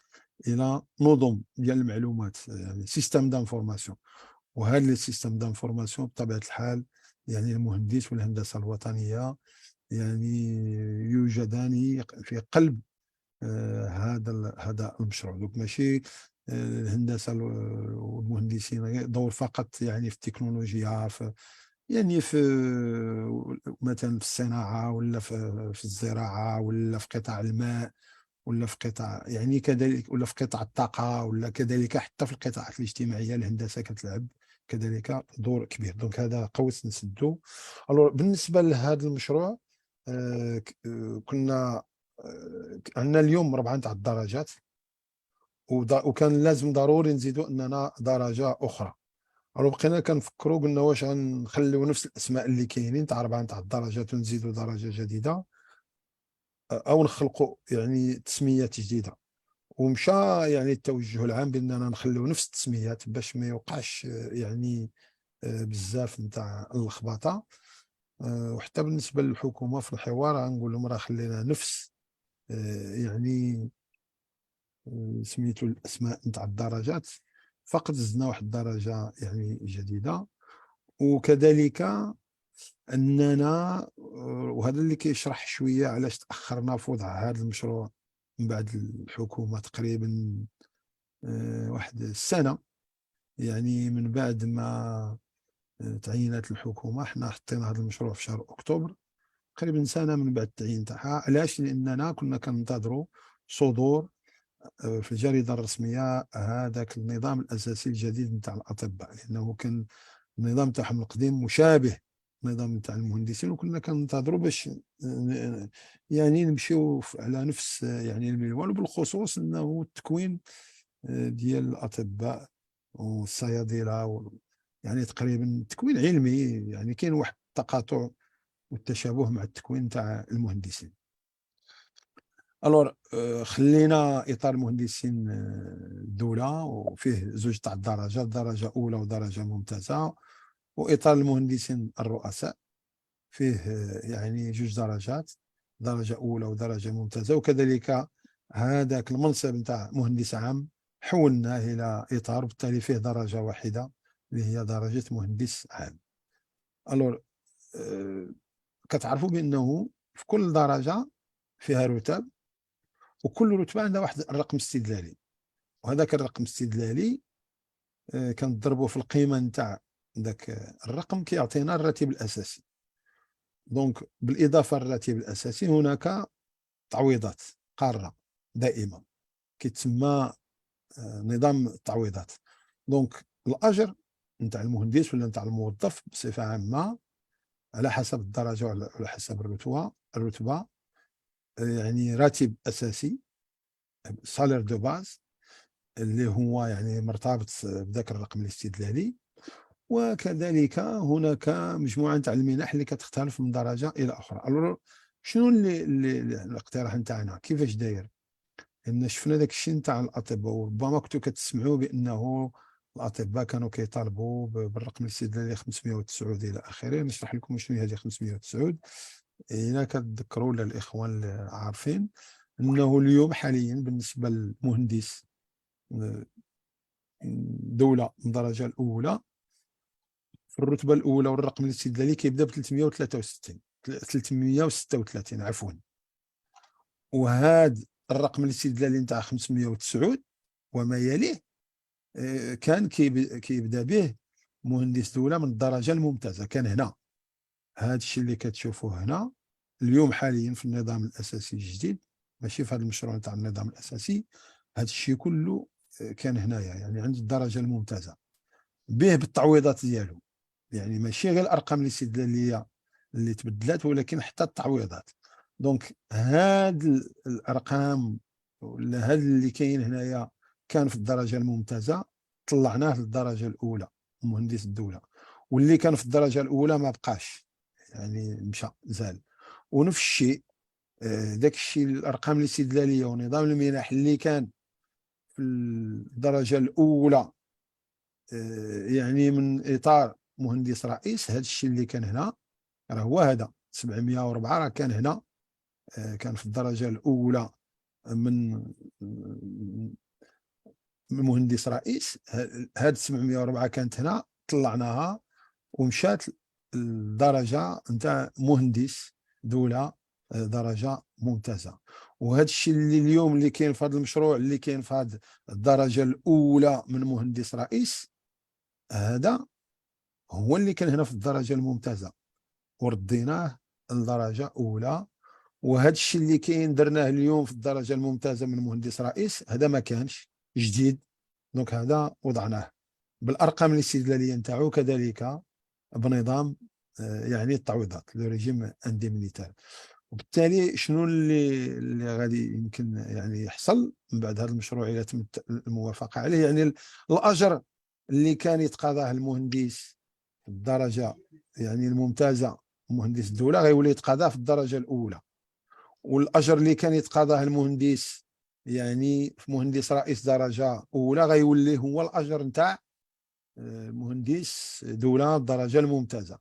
الى نظم ديال المعلومات، يعني سيستم دانفورماسيون. وهذا السيستم دانفورماسيون بطبيعه الحال يعني المهندس والهندسه الوطنيه يعني يوجدان في قلب هذا المشروع. دوك ماشي الهندسه والمهندسين دور فقط يعني في التكنولوجيا، في يعني في مثلا في الصناعه، ولا في الزراعه، ولا في قطاع الماء، ولا في قطاع يعني كذلك، ولا في قطاع الطاقه، ولا كذلك حتى في القطاعات الاجتماعيه الهندسه كتلعب كذلك دور كبير. دونك هذا قوس نسدو. بالنسبه لهذا المشروع كنا عندنا اليوم 4 تاع الدرجات، وكان لازم ضروري نزيدوا اننا درجه اخرى. بقينا كنفكروا، قلنا واش غنخليو نفس الاسماء اللي كاينين تاع 4 تاع الدرجات ونزيدوا درجه جديده، او نخلقوا يعني تسميات جديده. ومشى يعني التوجه العام باننا نخليو نفس التسميات باش ما يوقعش يعني بزاف نتاع اللخبطه. وحتى بالنسبه للحكومه في الحوار غنقول لهم راه خلينا نفس يعني سميتو الاسماء نتاع الدرجات، فقط زدنا واحد الدرجه يعني جديده. وكذلك اننا وهذا اللي كيشرح شويه علاش تاخرنا في وضع هذا المشروع من بعد الحكومه تقريبا واحد السنه، يعني من بعد ما تعينات الحكومه حنا حطينا هذا المشروع في شهر اكتوبر، تقريبا سنه من بعد التعيين تاعها. علاش؟ لاننا كنا كننتظروا صدور في الجريده الرسميه هذاك النظام الاساسي الجديد نتاع الاطباء، لانه كان النظام تاعهم القديم مشابه النظام نتاع المهندسين، وكنا كننتظروا باش يعني نمشيو على نفس يعني المنوال. وبالخصوص انه التكوين ديال الاطباء والصيادله يعني تقريبا تكوين علمي، يعني كاين واحد التقاطع والتشابه مع التكوين تاع المهندسين. الور خلينا اطار مهندسين الدوله، وفيه زوج تاع الدرجات، درجه اولى ودرجه ممتازه. واطار المهندسين الرؤساء فيه يعني جوج درجات، درجه اولى ودرجه ممتازه. وكذلك هذاك المنصب نتاع مهندس عام حولناه الى اطار، بالتالي فيه درجه واحده اللي هي درجه مهندس عام. الور كتعرفوا بانه في كل درجه فيها رتب، وكل رتبه عندها واحد الرقم استدلالي، وهذاك الرقم الاستدلالي كنضربوا في القيمه نتاع ذاك الرقم كيعطينا الراتب الاساسي. دونك بالاضافه للراتب الاساسي هناك تعويضات قاره دائمه كيتسمى نظام التعويضات. دونك الاجر نتاع المهندس ولا نتاع الموظف بصفه عامه على حسب الدرجه وعلى حسب الرتبه يعني راتب اساسي سالير دو باز اللي هو يعني مرتبط بذاك الرقم الاستدلالي. وكذلك هناك مجموعه تاع المنح اللي كتختلف من درجه الى اخرى. شنو اللي الاقتراح نتاعنا كيفاش داير؟ ان شفنا داك الشيء نتاع الاطباء، وربما كنتوا كتسمعوا بانه الاطباء كانوا كيطالبوا بالرقم الاستدلالي 509 الى اخره. نشرح لكم شنو هي 509 الا كتذكروا الاخوان اللي عارفين انه اليوم حاليا بالنسبه للمهندس دوله من الدرجه الاولى في الرتبه الاولى والرقم الاستدلالي كيبدا ب 336 عفوا. وهذا الرقم الاستدلالي نتاع 509 وما يليه كان كيبدا به مهندس دوله من الدرجه الممتازه. كان هنا هذا الشيء اللي كتشوفوه هنا اليوم حاليا في النظام الاساسي الجديد، ماشي في هذا المشروع تاع النظام الاساسي، هذا الشيء كله كان هنايا، يعني عند الدرجه الممتازه به بالتعويضات ديالو، يعني ماشي غير الارقام الاستدلاليه اللي تبدلات، ولكن حتى التعويضات. دونك هاد الارقام ولا هاد اللي كاين هنايا كان في الدرجه الممتازه، طلعناه للدرجه الاولى مهندس الدوله، واللي كان في الدرجه الاولى ما بقاش، يعني مشى زال. ونفس الشيء داك الشيء الارقام الاستدلاليه ونظام المنح اللي كان في الدرجه الاولى يعني من اطار مهندس رئيس، هذا الشيء اللي كان هنا راه هو هذا 704 راه كان هنا، كان في الدرجه الاولى من مهندس رئيس. هاد 704 كانت هنا، طلعناها ومشات الدرجه نتاع مهندس دوله، درجه ممتازه. وهذا الشيء اللي اليوم اللي كاين في هذا المشروع اللي كاين في هذه الدرجه الاولى من مهندس رئيس، هذا هو اللي كان هنا في الدرجه الممتازه ورديناه لدرجه اولى. وهذا الشيء اللي كاين درناه اليوم في الدرجه الممتازه من مهندس رئيس، هذا ما كانش جديد. دونك هذا وضعناه بالارقام الاستدلاليه نتاعو، كذلك بنظام يعني التعويضات لو ريجيم انديمينيتار. وبالتالي شنو اللي غادي يمكن يعني يحصل من بعد هذا المشروع اذا تم الموافقه عليه؟ يعني الاجر اللي كان يتقاضاه المهندس في الدرجه يعني الممتازه مهندس الدوله غيولي يتقاضاه في الدرجه الاولى، والاجر اللي كان يتقاضاه المهندس يعني في مهندس رئيس درجه اولى غيولي هو الاجر نتاع مهندس دوله الدرجه الممتازه.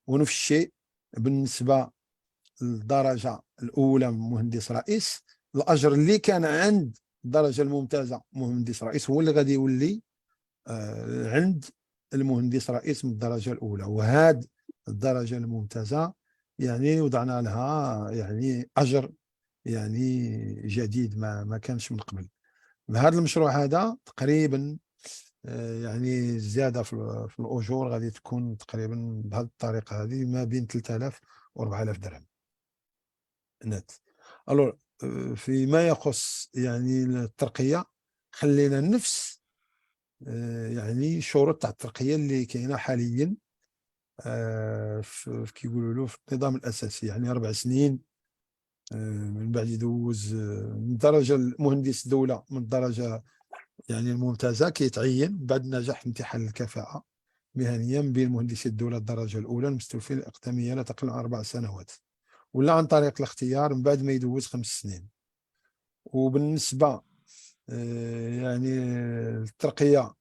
ونفس الشيء بالنسبه للدرجه الاولى مهندس رئيس، الاجر اللي كان عند الدرجه الممتازه مهندس رئيس هو اللي غادي يولي عند المهندس رئيس من الدرجه الاولى. وهذه الدرجه الممتازه يعني وضعنا لها يعني اجر يعني جديد ما كانش من قبل. بهذا المشروع هذا تقريبا يعني الزياده في الاجور غادي تكون تقريبا بهذه الطريقه هذه ما بين 3000 و 4000 درهم نت. الو فيما يخص يعني الترقيه، خلينا نفس يعني شروط تاع الترقيه اللي كاينه حاليا كيقولوا له في النظام الاساسي، يعني 4 سنين من بعد يدوز من درجه المهندس دوله من الدرجه يعني الممتازه، كيتعين بعد نجاح امتحان الكفاءه مهنيا بين مهندسي الدوله الدرجه الاولى المستوفين الاقدميه لا تقل عن 4 سنوات، ولا عن طريق الاختيار من بعد ما يدوز 5 سنين. وبالنسبه يعني الترقيه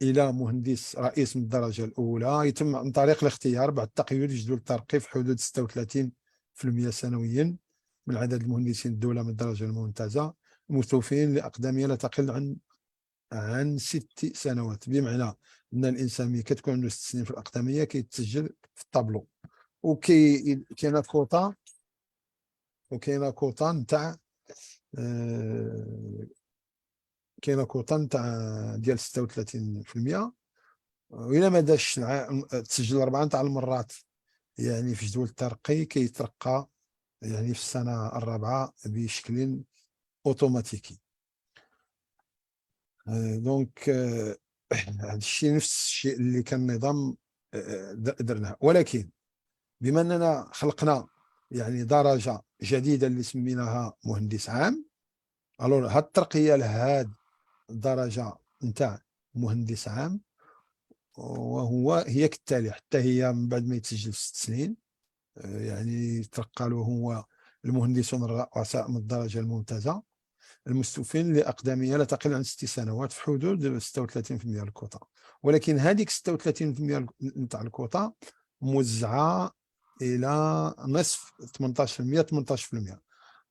الى مهندس رئيس من الدرجه الاولى يتم عن طريق الاختيار بعد تقييد جدول الترقي في حدود 36% سنويا من عدد المهندسين الدوله من الدرجه الممتازه المستوفين لاقدميه لا تقل عن 6 سنوات. بمعنى ان الانسان ملي كتكون عنده 6 سنين في الاقدميه كيتسجل في الطابلو، كاينه كوطا نتاع كاينه كوطا نتاع ديال 36%. وإلا ما داش تسجل 4 تاع المرات يعني في جدول الترقي كيترقى يعني في السنه الرابعه بشكل اوتوماتيكي. دونك هذا الشيء نفس الشيء اللي كان النظام درناه، ولكن بما اننا خلقنا يعني درجه جديده اللي سميناها مهندس عام، الو هاد الترقيه لهاد الدرجه نتاع مهندس عام هي كالتالي. حتى هي من بعد ما يتسجل في 6 سنين يعني ترقى له هو المهندسون الرؤساء من الدرجه الممتازه المستوفين لأقدمية لا تقل عن 6 سنوات في حدود 36% الكوطا. ولكن هذيك 36% نتاع الكوطا موزعة إلى نصف 18%.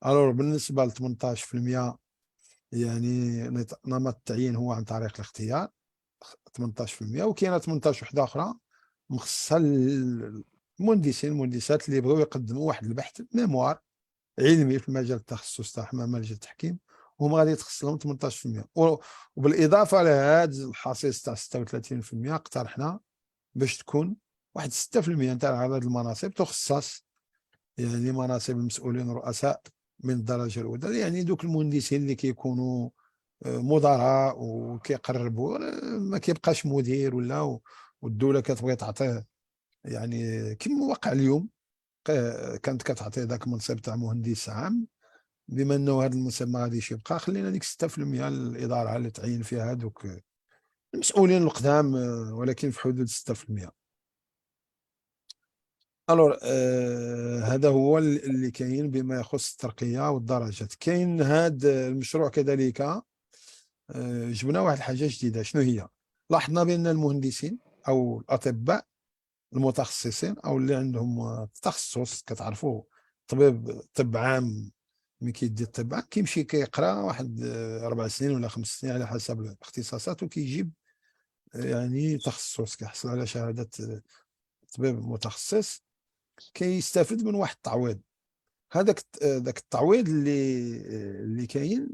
الور بالنسبة ل 18% يعني نمط التعيين هو عن طريق الاختيار 18%، وكاينه 18 وحده اخرى مخصصه للمهندسين المهندسات اللي بغاو يقدموا واحد البحث ميموار علمي في مجال التخصص تاعهم مجال التحكيم، وهم غادي يتخصص لهم 18%. وبالاضافه لهذا الحصيص تاع 36% اقترحنا باش تكون واحد 6% تاع عدد المناصب تخصص يعني مناصب المسؤولين الرؤساء من الدرجه الاولى، يعني دوك المهندسين اللي كيكونوا مدراء وكيقربوا، ما كيبقاش مدير ولا، والدوله كتبغي تعطيه يعني كما وقع اليوم. كانت كتعطيه ذاك المنصب تاع مهندس عام، بما انه هذا المنصب ما غاديش يبقى، خلينا ديك 6% الاداره اللي تعين فيها هذوك المسؤولين القدام، ولكن في حدود 6%. الور هذا هو اللي كاين بما يخص الترقيه والدرجات. كاين هذا المشروع كذلك، جبنا واحد الحاجه جديده. شنو هي؟ لاحظنا بان المهندسين او الاطباء المتخصصين او اللي عندهم تخصص، كتعرفوا طب عام، ملي كيدير الطب عام كيمشي كيقرا واحد 4 سنين ولا 5 سنين على حسب الاختصاصات، وكيجيب يعني تخصص، كيحصل على شهاده طبيب متخصص، كيستافد من واحد التعويض. هذاك ذاك التعويض اللي كاين،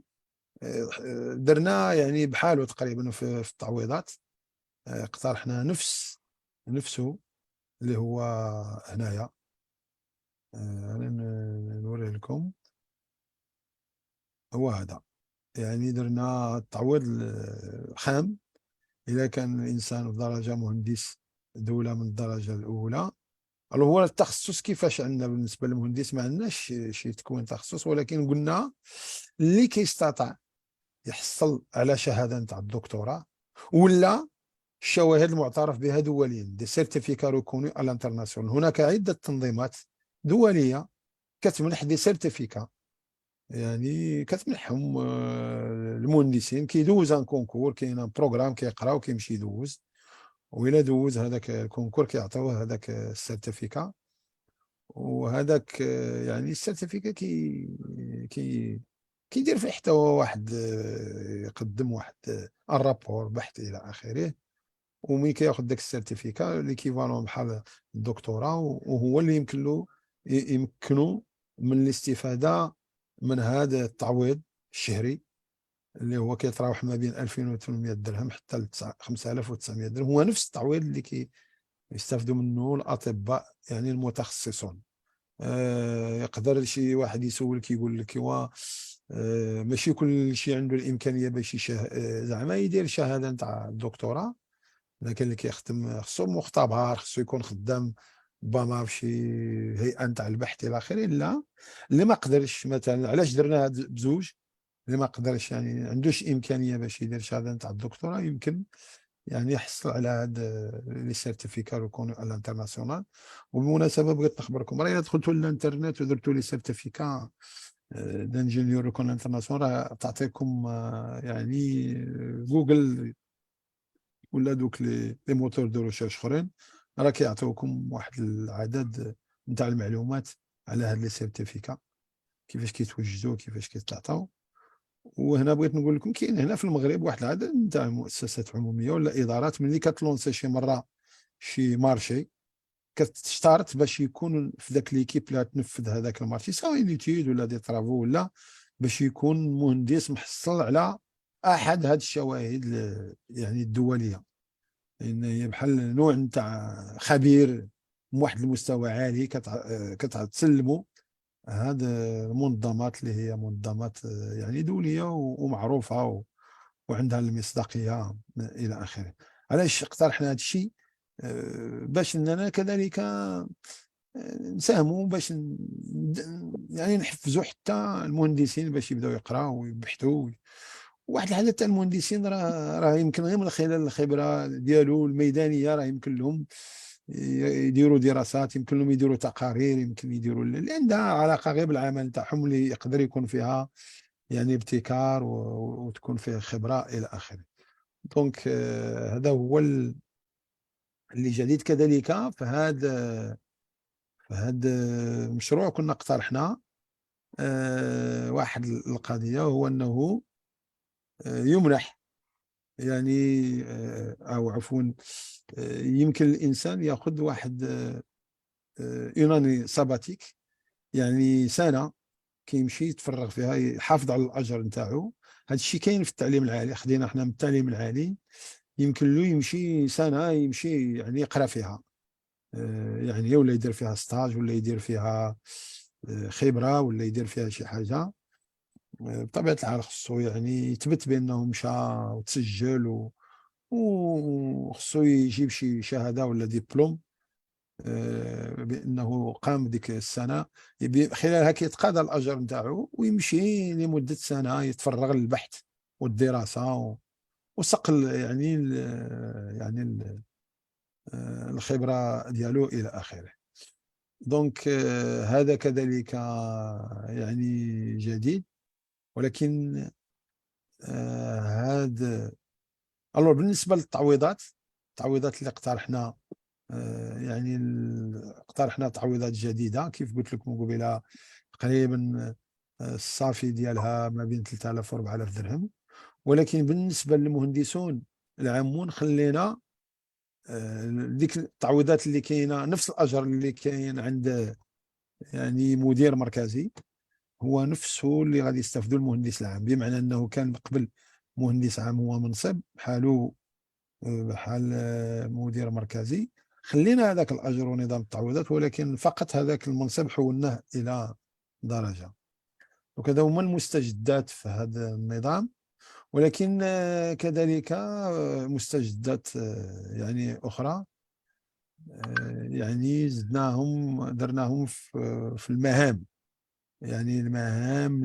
درنا يعني بحاله تقريبا في التعويضات. اقترحنا نفسه اللي هو هنايا. انا نوري لكم، هو هذا. يعني درنا التعويض خام اذا كان الانسان في درجه مهندس دوله من الدرجه الاولى. هو التخصص كيفاش عندنا بالنسبه للمهندس؟ ما عندناش شي تكوين تخصص، ولكن قلنا اللي كيستطيع يحصل على شهاده نتاع الدكتوراه ولا الشواهد المعترف بها دوليا، دي سيرتيفيكا ريكوني الانترناسيونال. هناك عده تنظيمات دوليه كتمنح دي سيرتيفيكا، يعني كتمنحهم المهندسين. كيدوز ان كونكور، كاين ان بروغرام كيقرا وكيمشي يدوز، وإلا دوز هذاك الكونكور كيعطيوه هذاك السيرتيفيكا. وهذاك يعني السيرتيفيكا كي كيدير فيه حتى هو واحد، يقدم واحد الرابور بحث الى اخره، وملي كياخذ داك السيرتيفيكا ليكيفالون بحال الدكتوراه، وهو اللي يمكنه من الاستفاده من هذا التعويض الشهري اللي هو كيتراوح ما بين 2800 درهم حتى ل 5900 درهم. هو نفس التعويض اللي كيستافدوا منه الاطباء يعني المتخصصون. يقدر شي واحد يسولك يقول لك ماشي كل شيء عنده الامكانيه باش زعما يدير شهاده نتاع الدكتوراه. لكن اللي كيخدم خصو مختبر، خصو يكون خدام ربما فشي هيئه نتاع البحث الى اخره. لا، اللي ما قدرش مثلا، علاش درنا هاد بزوج؟ اللي ما قدرش يعني عندوش امكانيه باش يدير شهاده نتاع الدكتوراه، يمكن يعني يحصل على هاد لي سيرتيفيكا ريكونو على الانترناسيونال. وبالمناسبه بغيت نخبركم، راه الا دخلتوا للانترنت ودرتوا لي سيرتيفيكا دانجينيور ريكونو انترناسيونال، راه تعطيكم يعني جوجل ولا دوك لي موتور دو ريشيرش اخرين، راه كيعطيوكم واحد العدد نتاع المعلومات على هاد لي سيرتيفيكا، كيفاش كيتوجدوا، كيفاش كيتعطاو. وهنا بغيت نقول لكم كاين هنا في المغرب واحد العدد نتاع المؤسسات عموميه ولا ادارات، ملي كتلونسي شي مره شي مارشي، كتشترط باش يكون في ذاك ليكيب اللي تنفذ هذاك المارشي، سواء ليتيود ولا دي طرافو، ولا باش يكون مهندس محصل على احد هاد الشواهد يعني الدوليه، لان هي بحال نوع نتاع خبير من واحد المستوى عالي كتسلموا هاد المنظمات اللي هي منظمات يعني دوليه ومعروفه وعندها المصداقيه الى اخره. علاش اقترحنا هذا الشيء؟ باش اننا كذلك نساهموا باش يعني نحفزوا حتى المهندسين باش يبداو يقراوا ويبحثوا. واحد الحاجه تاع المهندسين راه يمكن غير من خلال الخبره ديالو الميدانيه، راه يمكن لهم يديروا دراسات، يمكن لهم يديروا تقارير، يمكن يديروا اللي عندها علاقه غير بالعمل تاعهم، اللي يقدر يكون فيها يعني ابتكار وتكون فيه خبره الى اخره. دونك هذا هو اللي جديد كذلك في هذا المشروع. كنا اقترحنا واحد القضيه، هو انه يمنح يعني او عفوا يمكن الانسان ياخذ واحد ايراني ساباتيك، يعني سنه كيمشي يتفرغ فيها، يحافظ على الاجر نتاعو. هذا الشيء كاين في التعليم العالي، خدينا احنا من التعليم العالي، يمكن له يمشي سنه يمشي يعني يقرا فيها، يعني ولا يدير فيها ستاج، ولا يدير فيها خبره، ولا يدير فيها شي حاجه. بطبيعة الحال خصو يعني يثبت بأنه مشى وتسجل، وخصو يجيب شي شهادة ولا دبلوم بأنه قام ديك السنة. خلالها كيتقاضى الأجر نتاعو ويمشي لمدة سنة يتفرغ للبحث والدراسة وصقل يعني يعني الخبرة ديالو إلى آخره. دونك هذا كذلك يعني جديد. ولكن هذا بالنسبة للتعويضات، التعويضات اللي اقترحنا يعني اقترحنا تعويضات جديدة كيف قلت لكم قبيله، تقريبا الصافي ديالها ما بين 3000 و 4000 درهم. ولكن بالنسبة للمهندسون العامون خلينا ديك التعويضات اللي كاينه، نفس الاجر اللي كاين عند يعني مدير مركزي هو نفسه اللي غادي يستافدوا المهندس العام. بمعنى انه كان قبل مهندس عام هو منصب حاله بحال مدير مركزي، خلينا هذاك الاجر ونظام التعويضات، ولكن فقط هذاك المنصب حولناه الى درجه. وكذا هما المستجدات في هذا النظام. ولكن كذلك مستجدات يعني اخرى يعني زدناهم درناهم في المهام. يعني المهام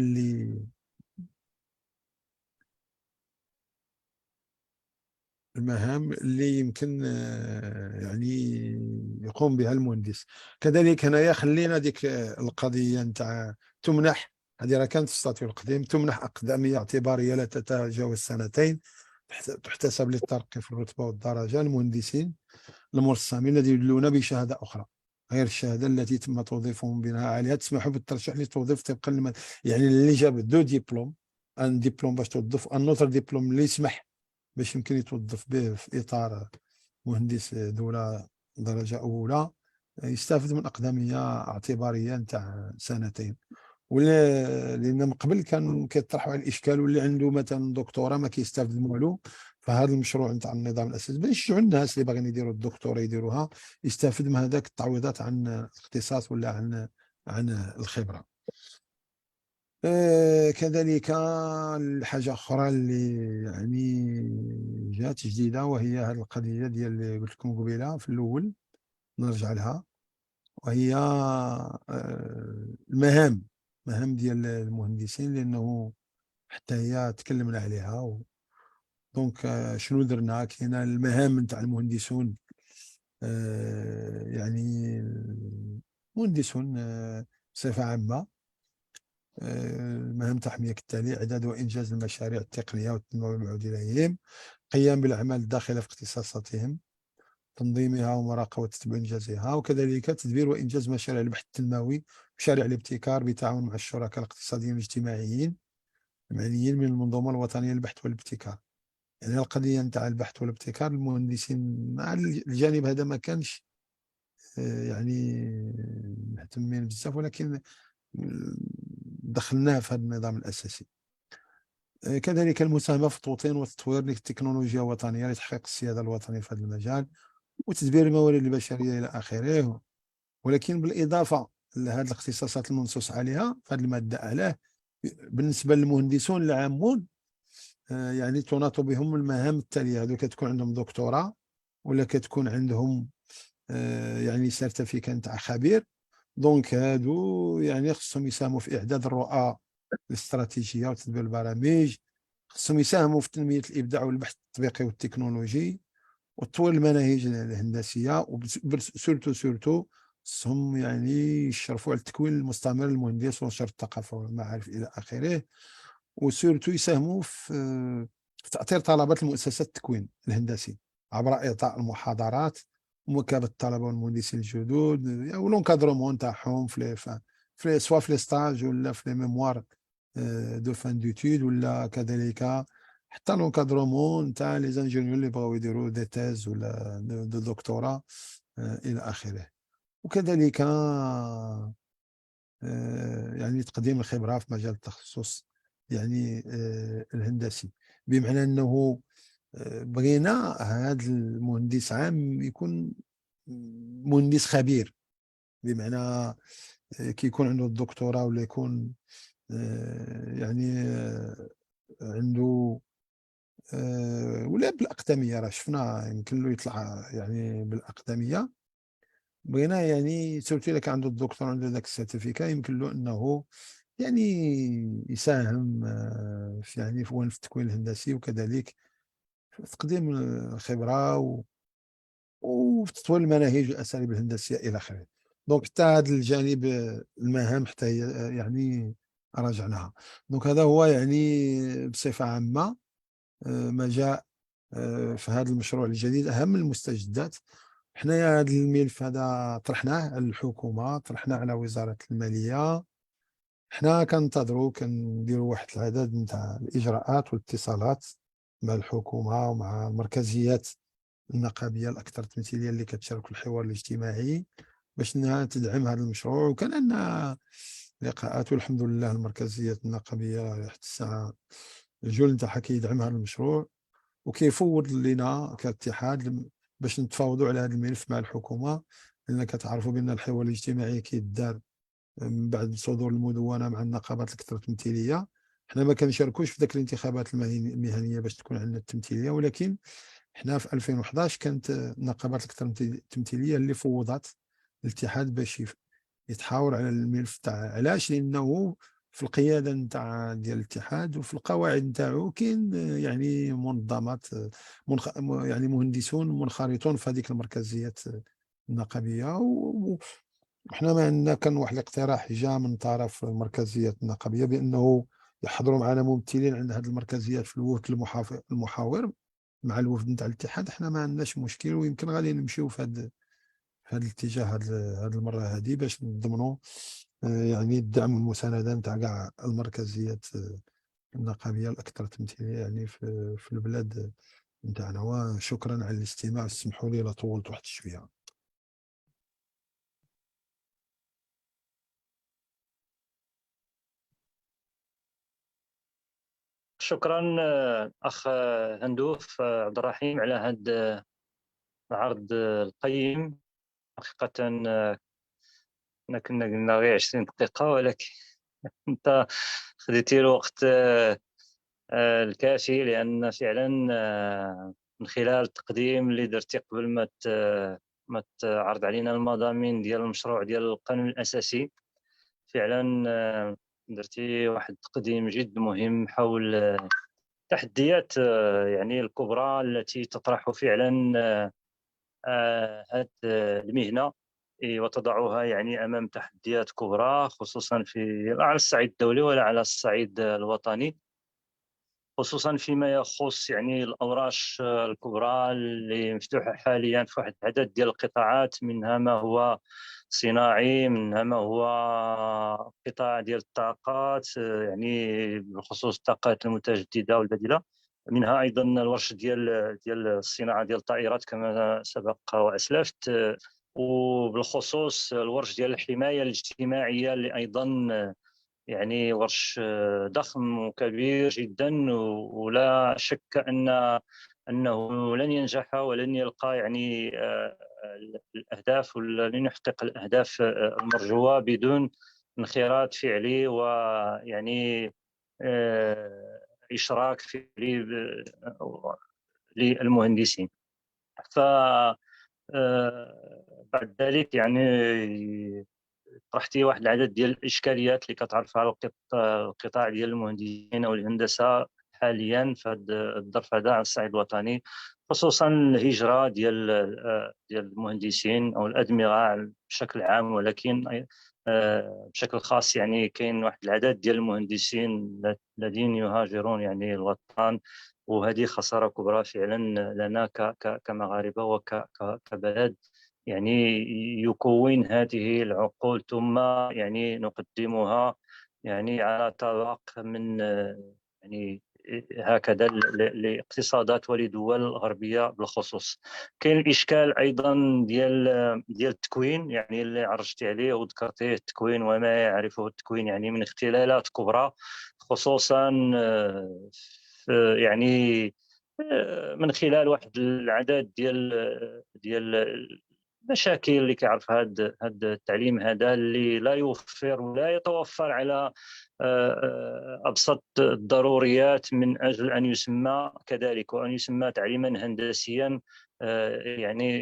اللي يمكن يعني يقوم بها المهندس. كذلك هنايا خلينا ديك القضيه نتاع تمنح، هذه راه كانت في الستاتيو القديم، تمنح اقدميه اعتباريه لا تتجاوز سنتين تحتسب للترقي في الرتبه والدرجه المهندسين المرسمين الذين يدلون بشهاده اخرى غير الشهاده التي تم توظيفهم بناء عليها، تسمح بالترشح للتوظيف طبقا يعني اللي جاب دو ديبلوم، ان ديبلوم باش توظف، ان اوتر ديبلوم اللي يسمح باش يمكن يتوظف به في اطار مهندس دوله درجه اولى، يستافد من اقدميه اعتباريه نتاع سنتين. ولا لان من قبل كان كيطرحوا على الاشكال واللي عنده مثلا دكتوراه ما كيستافد من والو. فهذا المشروع نتاع النظام الاساسي باش يشجعوا الناس اللي باغيين يديروا الدكتوراه يديروها، يستافد من هذاك التعويضات عن الاختصاص ولا عن الخبره. كذلك الحاجه اخرى اللي يعني جات جديده، وهي هذه القضيه ديال اللي قلت لكم قبيله في الاول نرجع لها، وهي المهام، مهام ديال المهندسين، لانه حتى هي تكلمنا عليها دونك شنو درنا؟ كاينه المهام نتاع المهندسون يعني مهندسون بصفه عامه. المهام تحمية كالتالي: إعداد وإنجاز المشاريع التقنية والتنموية المعود إليهم، قيام بالأعمال الداخلة في اختصاصاتهم، تنظيمها ومراقبة وتتبع إنجازها، وكذلك تدبير وإنجاز مشاريع البحث التنموي، مشاريع الابتكار بالتعاون مع الشركاء الاقتصاديين والاجتماعيين المعنيين من المنظومة الوطنية للبحث والابتكار. يعني القضية نتاع البحث والابتكار المهندسين مع الجانب هذا ما كانش يعني مهتمين بزاف، ولكن دخلناه في هذا النظام الأساسي. كذلك المساهمة في توطين وتطوير التكنولوجيا الوطنية لتحقيق السيادة الوطنية في هذا المجال، وتدبير الموارد البشرية إلى آخره. ولكن بالإضافة لهذه الاختصاصات المنصوص عليها في هذه المادة أعلاه، بالنسبة للمهندسون العامون يعني تناط بهم المهام التالية. هذو كتكون عندهم دكتوراه ولا كتكون عندهم يعني سيرتيفيكا نتاع خبير. دونك هادو يعني خصهم يساهموا في إعداد الرؤى الاستراتيجية وتدبير البرامج، خصهم يساهموا في تنمية الإبداع والبحث التطبيقي والتكنولوجي وتطوير المناهج الهندسية، سورتو خصهم يعني يشرفوا على التكوين المستمر للمهندس ونشر الثقافة والمعارف إلى آخره. وسورتو يساهموا في تأطير طلبات المؤسسات التكوين الهندسي عبر إعطاء المحاضرات ومكافأة الطلبة والمهندسين الجدد ولونكادرومون تاعهم في سواء في لي ستاج ولا في لي ميموار دو فان دوتود، ولا كذلك حتى لونكادرومون تاع لي زانجينيور اللي بغاو يديروا دي تيز ولا دو دكتوراه إلى آخره. وكذلك يعني تقديم الخبرة في مجال التخصص يعني الهندسي، بمعنى أنه بغينا هذا المهندس عام يكون مهندس خبير، بمعنى كيكون عنده الدكتوراه ولا يكون يعني عنده ولا بالأقدمية، راه شفنا يمكن له يطلع يعني بالأقدمية. بغينا يعني سورتو إلا كان عنده الدكتور، عنده ذاك السيرتيفيكا، يمكن له أنه يعني يساهم في يعني في التكوين الهندسي، وكذلك في تقديم الخبرة وفي تطوير المناهج والأساليب الهندسية إلى آخره. دونك حتى هذا الجانب المهام حتى هي يعني راجعناها. دونك هذا هو يعني بصفة عامة ما جاء في هذا المشروع الجديد. أهم المستجدات، حنايا هذا الملف هذا طرحناه على الحكومة، طرحناه على وزارة المالية. حنا كنتظروا كنديروا واحد العدد نتاع الإجراءات والاتصالات مع الحكومة ومع المركزيات النقابية الأكثر تمثيلية اللي كتشارك في الحوار الاجتماعي باش انها تدعم هذا المشروع. وكان عندنا لقاءات، والحمد لله المركزيات النقابية حتى الساعة الجول نتاعها كيدعم هذا المشروع، وكيفوض لنا كاتحاد باش نتفاوضوا على هذا الملف مع الحكومة. لأن كتعرفوا بأن الحوار الاجتماعي كيدار من بعد صدور المدونة مع النقابات الأكثر تمثيلية. حنا ما كنشاركوش في ذاك الانتخابات المهنية باش تكون عندنا التمثيلية، ولكن حنا في 2011 كانت النقابات الأكثر تمثيلية اللي فوضت الاتحاد باش يتحاور على الملف تاع. علاش؟ لأنه في القيادة نتاع ديال الاتحاد وفي القواعد نتاعو كاين يعني منظمات يعني مهندسون منخرطون في هذيك المركزيات النقابية. وحنا ما عندنا كان واحد الاقتراح جاء من طرف المركزيات النقابية بأنه يحضروا معنا ممثلين عند هذه المركزيات في الوفد المحاور مع الوفد نتاع الاتحاد. حنا ما عندناش مشكل، ويمكن غادي نمشيو في هذا الاتجاه هذه المره هذه باش نضمنوا يعني الدعم والمسانده نتاع كاع المركزيات النقابيه الاكثر تمثيليه يعني في البلاد نتاعنا. وشكرا على الاستماع، اسمحوا لي لا طولت واحد شويه. شكرا أخ هندوف عبد الرحيم على هذا العرض القيم. حقيقة كنا قلنا غير 20 دقيقة، ولكن أنت خديتي الوقت الكافي، لأن فعلا من خلال التقديم اللي درتي قبل ما تعرض علينا المضامين ديال المشروع ديال القانون الأساسي، فعلا درتي واحد التقديم جد مهم حول التحديات يعني الكبرى التي تطرح فعلا هذه المهنة، وتضعها يعني أمام تحديات كبرى، خصوصا على الصعيد الدولي ولا على الصعيد الوطني، خصوصا فيما يخص يعني الأوراش الكبرى اللي مفتوحة حاليا في واحد العدد ديال القطاعات، منها ما هو صناعي، منها ما هو قطاع ديال الطاقات يعني بخصوص الطاقات المتجددة والبديلة، منها أيضا الورش ديال الصناعة ديال الطائرات كما سبق وأسلفت، وبالخصوص الورش ديال الحماية الاجتماعية اللي أيضا يعني ورش ضخم وكبير جدا، ولا شك انه لن ينجح ولن يلقى يعني الاهداف، ولن يحقق الاهداف المرجوه بدون انخراط فعلي ويعني اشراك فعلي للمهندسين. ف بعد ذلك يعني طرحتي واحد العدد ديال الاشكاليات اللي كتعرف على القطاع ديال المهندسين او الهندسه حاليا في هذا الظرف هذا على الصعيد الوطني، خصوصا الهجره ديال المهندسين او الادمغه بشكل عام، ولكن بشكل خاص يعني كاين واحد العدد ديال المهندسين الذين يهاجرون يعني الوطن، وهذه خساره كبرى فعلا لنا كمغاربه وكبلد يعني يكون هذه العقول ثم يعني نقدمها يعني على طبق من يعني هكذا لاقتصادات ولدول غربيه بالخصوص. كاين الاشكال ايضا ديال التكوين يعني اللي عرجتي عليه وذكرتيه، التكوين وما يعرفه التكوين يعني من اختلالات كبرى، خصوصا يعني من خلال واحد العدد ديال المشاكل اللي كيعرف هذا التعليم هذا، اللي لا يوفر ولا يتوفر على أبسط الضروريات من أجل أن يسمى كذلك، وأن يسمى تعليما هندسيا يعني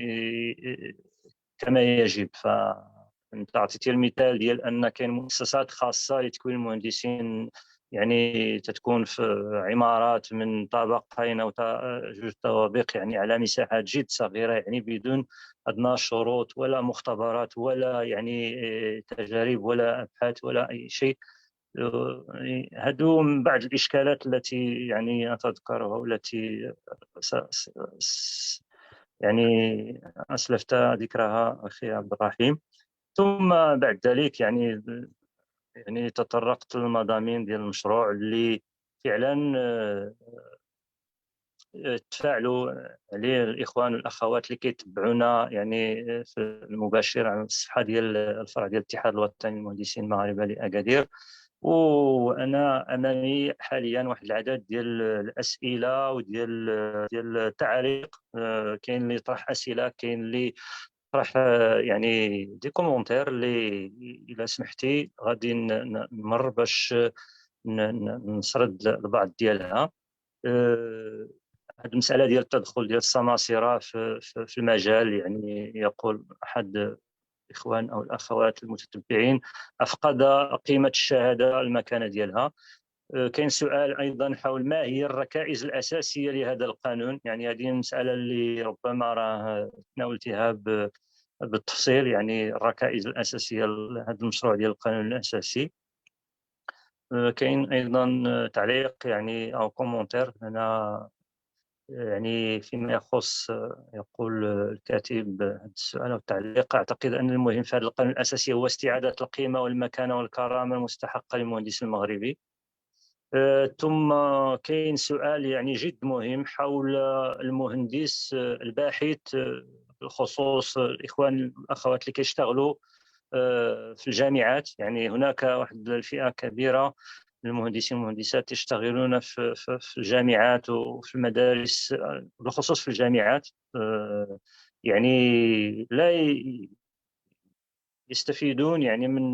كما يجب. فأنت عطيتي المثال ديال أن كاين مؤسسات خاصة لتكوين المهندسين، يعني تتكون في عمارات من طابقين أو جوج طوابق، يعني على مساحات جد صغيرة، يعني بدون أدنى شروط ولا مختبرات ولا يعني تجارب ولا أبحاث ولا أي شيء. هذو من بعض الإشكالات التي يعني أتذكرها، والتي يعني أسلفت ذكرها أخي عبد الرحيم. ثم بعد ذلك يعني تطرقت للمضامين ديال المشروع اللي فعلا تفاعلوا عليه الإخوان والأخوات اللي كيتبعونا يعني في المباشر على الصفحة ديال الفرع ديال الاتحاد الوطني للمهندسين المغاربة لأكادير. وانا امامي حاليا واحد العدد ديال الاسئله وديال التعاليق. كاين اللي طرح اسئله، كاين اللي طرح يعني دي كومونتير اللي الا سمحتي غادي نمر باش نسرد البعض ديالها. هذه المساله ديال التدخل ديال السماسره في المجال، يعني يقول احد الإخوان أو الأخوات المتتبعين: أفقد قيمة الشهادة المكانة ديالها. كاين سؤال أيضا حول ما هي الركائز الأساسية لهذا القانون. يعني هذه المسألة اللي ربما راه تناولتها بالتفصيل، يعني الركائز الأساسية لهذا المشروع ديال القانون الأساسي. كاين أيضا تعليق يعني أو كومونتير هنا، يعني فيما يخص يقول الكاتب هذا السؤال أو التعليق: أعتقد أن المهم في هذا القانون الأساسي هو استعادة القيمة والمكانة والكرامة المستحقة للمهندس المغربي. ثم كاين سؤال يعني جد مهم حول المهندس الباحث، بخصوص الإخوان والأخوات اللي كيشتغلوا في الجامعات. يعني هناك واحد الفئة كبيرة المهندسين والمهندسات يشتغلون في الجامعات وفي المدارس، بالخصوص في الجامعات، يعني لا يستفيدون يعني من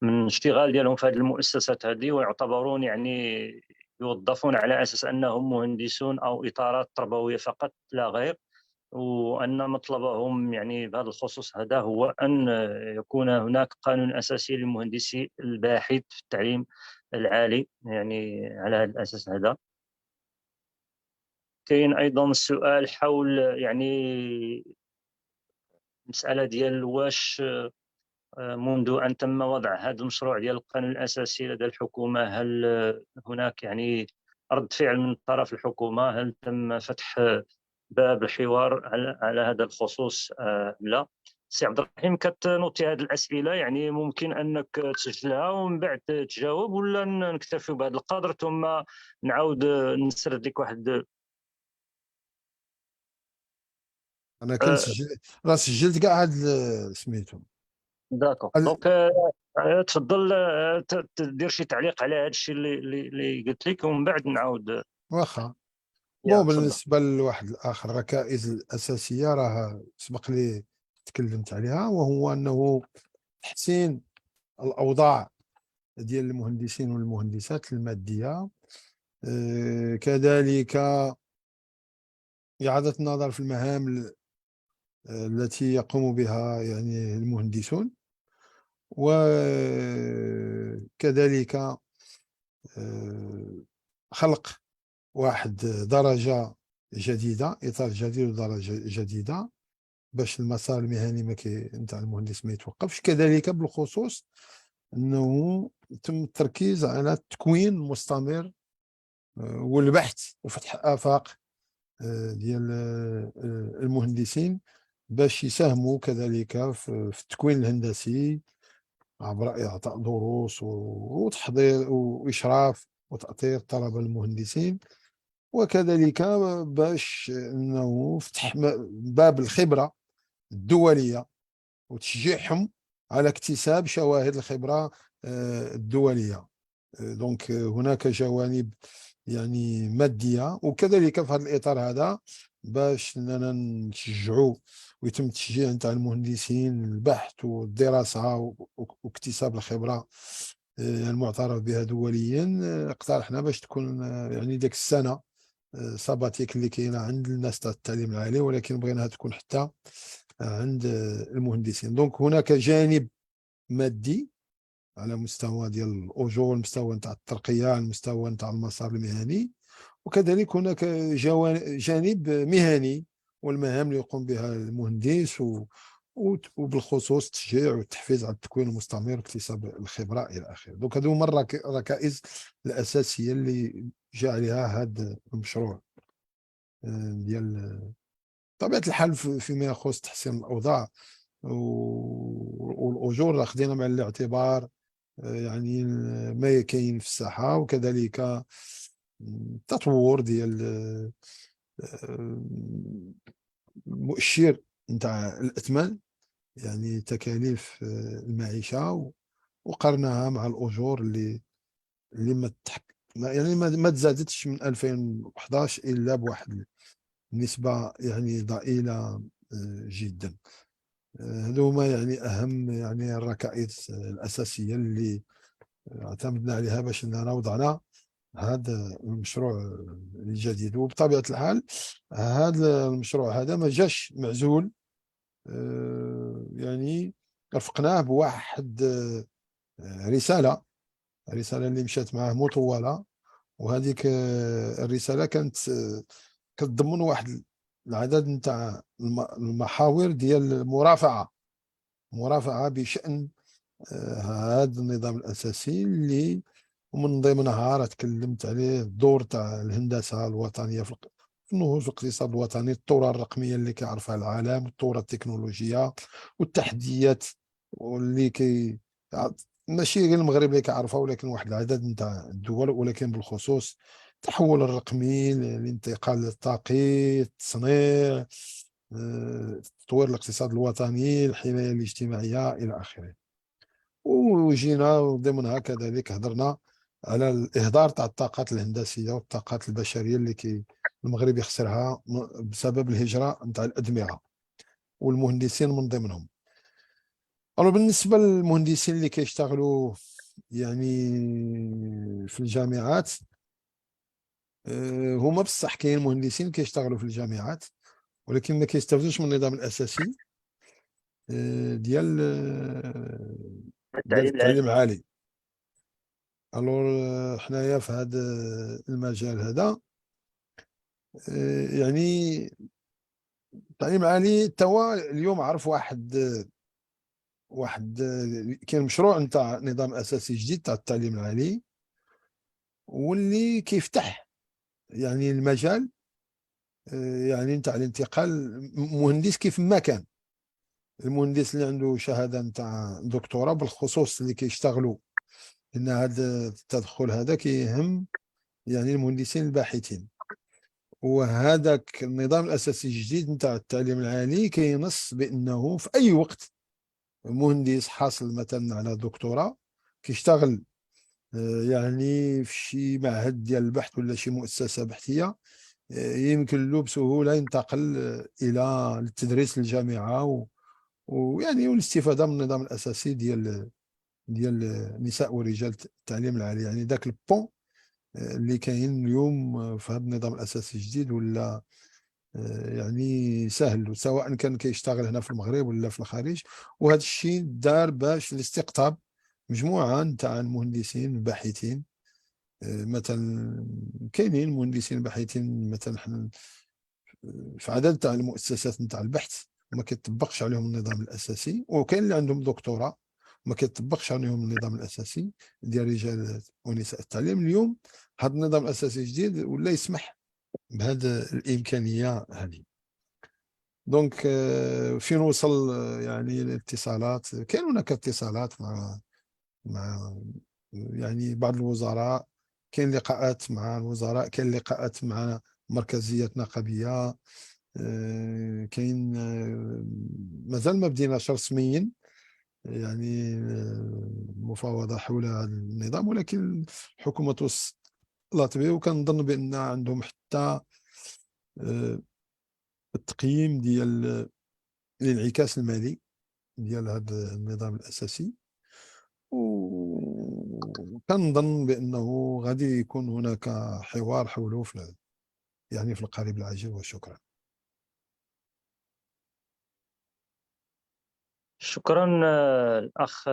من الاشتغال ديالهم في هذه المؤسسات هذه، ويعتبرون يعني يوظفون على اساس انهم مهندسون او اطارات تربويه فقط لا غير. وأن مطلبهم يعني بهذا الخصوص هذا هو أن يكون هناك قانون أساسي للمهندسي الباحث في التعليم العالي، يعني على هذا الأساس هذا. كاين أيضا السؤال حول يعني مسألة ديال واش منذ أن تم وضع هذا المشروع ديال القانون الأساسي لدى الحكومة، هل هناك يعني رد فعل من طرف الحكومة؟ هل تم فتح باب الحوار على هذا الخصوص؟ لا. سي عبد الرحيم، كتنوضي هذه الاسئله، يعني ممكن انك تسجلها ومن بعد تجاوب، ولا نكتفي بهذا القدر ثم نعاود نسرد لك واحد؟ انا كنسجل، راه سجلت كاع هاد سميتو. داكوغ. دونك تفضل دير شي تعليق على هذا الشيء اللي قلت لك، ومن بعد نعاود. واخا. يا بون تفضل. بالنسبه لواحد الاخر، الركائز الاساسيه راه سبق لي تكلمت عليها، وهو انه تحسين الاوضاع ديال المهندسين والمهندسات الماديه، كذلك إعادة النظر في المهام التي يقوم بها يعني المهندسون، وكذلك خلق واحد درجة جديدة، إطار جديد ودرجة جديدة، باش المسار المهني نتاع المهندس ما يتوقفش. كذلك بالخصوص أنه يتم التركيز على التكوين المستمر والبحث وفتح آفاق ديال المهندسين باش يساهموا كذلك في التكوين الهندسي عبر إعطاء دروس وتحضير وإشراف وتأطير الطلبة المهندسين، وكذلك باش أنه فتح باب الخبرة الدولية وتشجيعهم على اكتساب شواهد الخبرة الدولية. دونك هناك جوانب يعني مادية، وكذلك في هذا الإطار هذا باش اننا نشجعوا ويتم التشجيع نتاع المهندسين البحث والدراسه واكتساب الخبره المعترف بها دوليا. اقترحنا باش تكون يعني ديك السنه ساباتيك اللي كاينه عند الناس تاع التعليم العالي، ولكن بغيناها تكون حتى عند المهندسين. دونك هناك جانب مادي على مستوى ديال الاجور، المستوى نتاع الترقيه، المستوى نتاع المسار المهني، وكذلك هناك جانب مهني والمهام اللي يقوم بها المهندس وبالخصوص التشجيع والتحفيز على التكوين المستمر واكتساب الخبره الى اخره. دونك هذو هما الركائز الاساسيه اللي جاء عليها هذا المشروع ديال طبيعه الحال فيما يخص تحسين الاوضاع والاجور. خدينا بعين الاعتبار يعني ما كاين في الساحه، وكذلك التطور ديال المؤشر نتاع الاثمان، يعني تكاليف المعيشه، وقرناها مع الاجور اللي يعني ما تزادتش من 2011 الا بواحد النسبه يعني ضئيله جدا. هذو هما يعني اهم يعني الركائز الاساسيه اللي اعتمدنا عليها باش اننا وضعنا هذا المشروع الجديد. وبطبيعه الحال هذا المشروع هذا ما جاش معزول، يعني رفقناه بواحد رساله اللي مشات معاه مطوله، وهذيك الرساله كانت كتضمن واحد العدد نتاع المحاور ديال المرافعه بشان هذا النظام الاساسي اللي ومن ضمنها راه تكلمت عليه الدور تاع الهندسه الوطنيه في النهوض في الاقتصاد الوطني، الثوره الرقميه اللي كيعرفها العالم، الثوره التكنولوجيه والتحديات واللي ماشي غير المغرب اللي كيعرفها، ولكن واحد العدد نتاع الدول، ولكن بالخصوص التحول الرقمي، الانتقال الطاقي، التصنيع، تطوير الاقتصاد الوطني، الحمايه الاجتماعيه الى اخره. وجينا ضمنها كذلك هضرنا على الاهدار تاع الطاقات الهندسيه والطاقات البشريه اللي المغرب يخسرها بسبب الهجره نتاع الادمغه والمهندسين من ضمنهم. بالنسبه للمهندسين اللي كيشتغلوا يعني في الجامعات، هما بصح كاين مهندسين كيشتغلوا في الجامعات ولكن ما كيستافدوش من النظام الاساسي ديال التعليم التعليم العالي. العالي. حنايا في هذا المجال هذا يعني التعليم العالي توا اليوم عرف واحد كاين مشروع نتاع نظام اساسي جديد تاع التعليم العالي، واللي كيفتح يعني المجال يعني نتاع الانتقال مهندس كيف ما كان. المهندس اللي عنده شهاده نتاع دكتوراه بالخصوص اللي كيشتغلوا، ان هذا التدخل هذا كيهم يعني المهندسين الباحثين. وهذاك النظام الاساسي الجديد نتاع التعليم العالي كينص بانه في اي وقت مهندس حاصل مثلا على دكتوراه كيشتغل يعني في شي معهد ديال البحث ولا شي مؤسسه بحثيه، يمكن له بسهوله ينتقل الى التدريس للجامعه ويعني والاستفاده من النظام الاساسي ديال النساء ورجال التعليم العالي. يعني ذاك البون اللي كاين اليوم في هذا النظام الاساسي الجديد ولا يعني سهل، سواء كان كيشتغل هنا في المغرب ولا في الخارج. وهذا الشيء دار باش لاستقطاب مجموعه نتاع المهندسين الباحثين. مثلا كاينين مهندسين باحثين مثلا في عدد تاع المؤسسات نتاع البحث ما كيطبقش عليهم النظام الاساسي، وكاين اللي عندهم دكتوراه ما كيطبقش عليهم النظام الاساسي ديال رجال ونساء التعليم. اليوم هذا النظام الاساسي الجديد ولا يسمح بهذه الامكانيه هذه. دونك فين وصل يعني الاتصالات، كاين هناك اتصالات مع يعني بعض الوزراء، كاين لقاءات مع الوزراء، كاين لقاءات مع مركزيات نقابيه، كاين مازال ما بديناش رسميا يعني مفاوضه حول هذا النظام، ولكن الحكومه توصلت به، وكنظن بان عندهم حتى التقييم ديال الانعكاس المالي ديال هذا النظام الأساسي، وكنظن بأنه غادي يكون هناك حوار حوله يعني في القريب العاجل. وشكرا. شكرا الأخ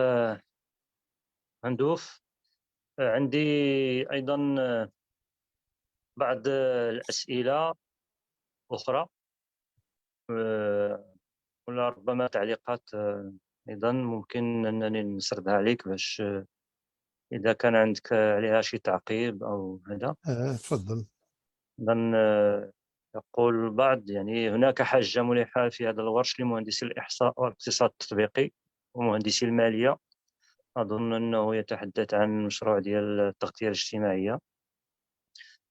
هندوف. عندي أيضا بعض الأسئلة أخرى، ولا ربما تعليقات أيضا ممكن أنني نسردها عليك باش إذا كان عندك عليها شي تعقيب أو هذا. تفضل. إذن يقول البعض يعني هناك حاجة ملحة في هذا الورش لمهندسي الإحصاء والاقتصاد التطبيقي ومهندسي المالية. أظن أنه يتحدث عن مشروع ديال التغطية الاجتماعية.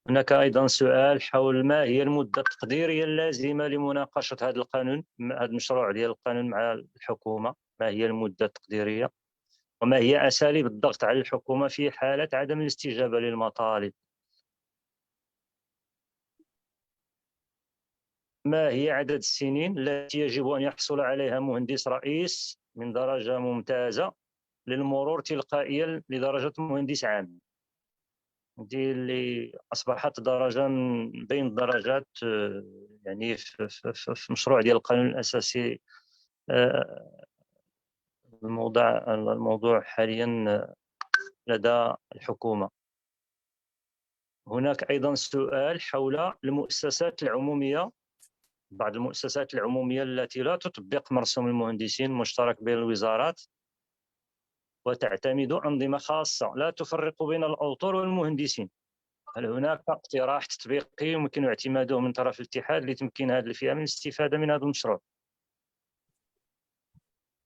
هناك أيضا سؤال حول ما هي المدة التقديرية اللازمة لمناقشة هذا القانون، هذا المشروع ديال القانون مع الحكومة. ما هي المدة التقديرية، وما هي أساليب الضغط على الحكومة في حالة عدم الاستجابة للمطالب؟ ما هي عدد السنين التي يجب أن يحصل عليها مهندس رئيس من درجة ممتازة للمرور تلقائيا لدرجة مهندس عام؟ دي اللي أصبحت درجة بين الدرجات يعني في مشروع ديال القانون الأساسي. الموضوع حاليا لدى الحكومة. هناك أيضا سؤال حول المؤسسات العمومية، بعض المؤسسات العمومية التي لا تطبق مرسوم المهندسين المشترك بين الوزارات وتعتمد أنظمة خاصة لا تفرق بين الأوتور والمهندسين. هل هناك اقتراح تطبيقي يمكن اعتماده من طرف الاتحاد لتمكين هذه الفئة من الاستفادة من هذا المشروع؟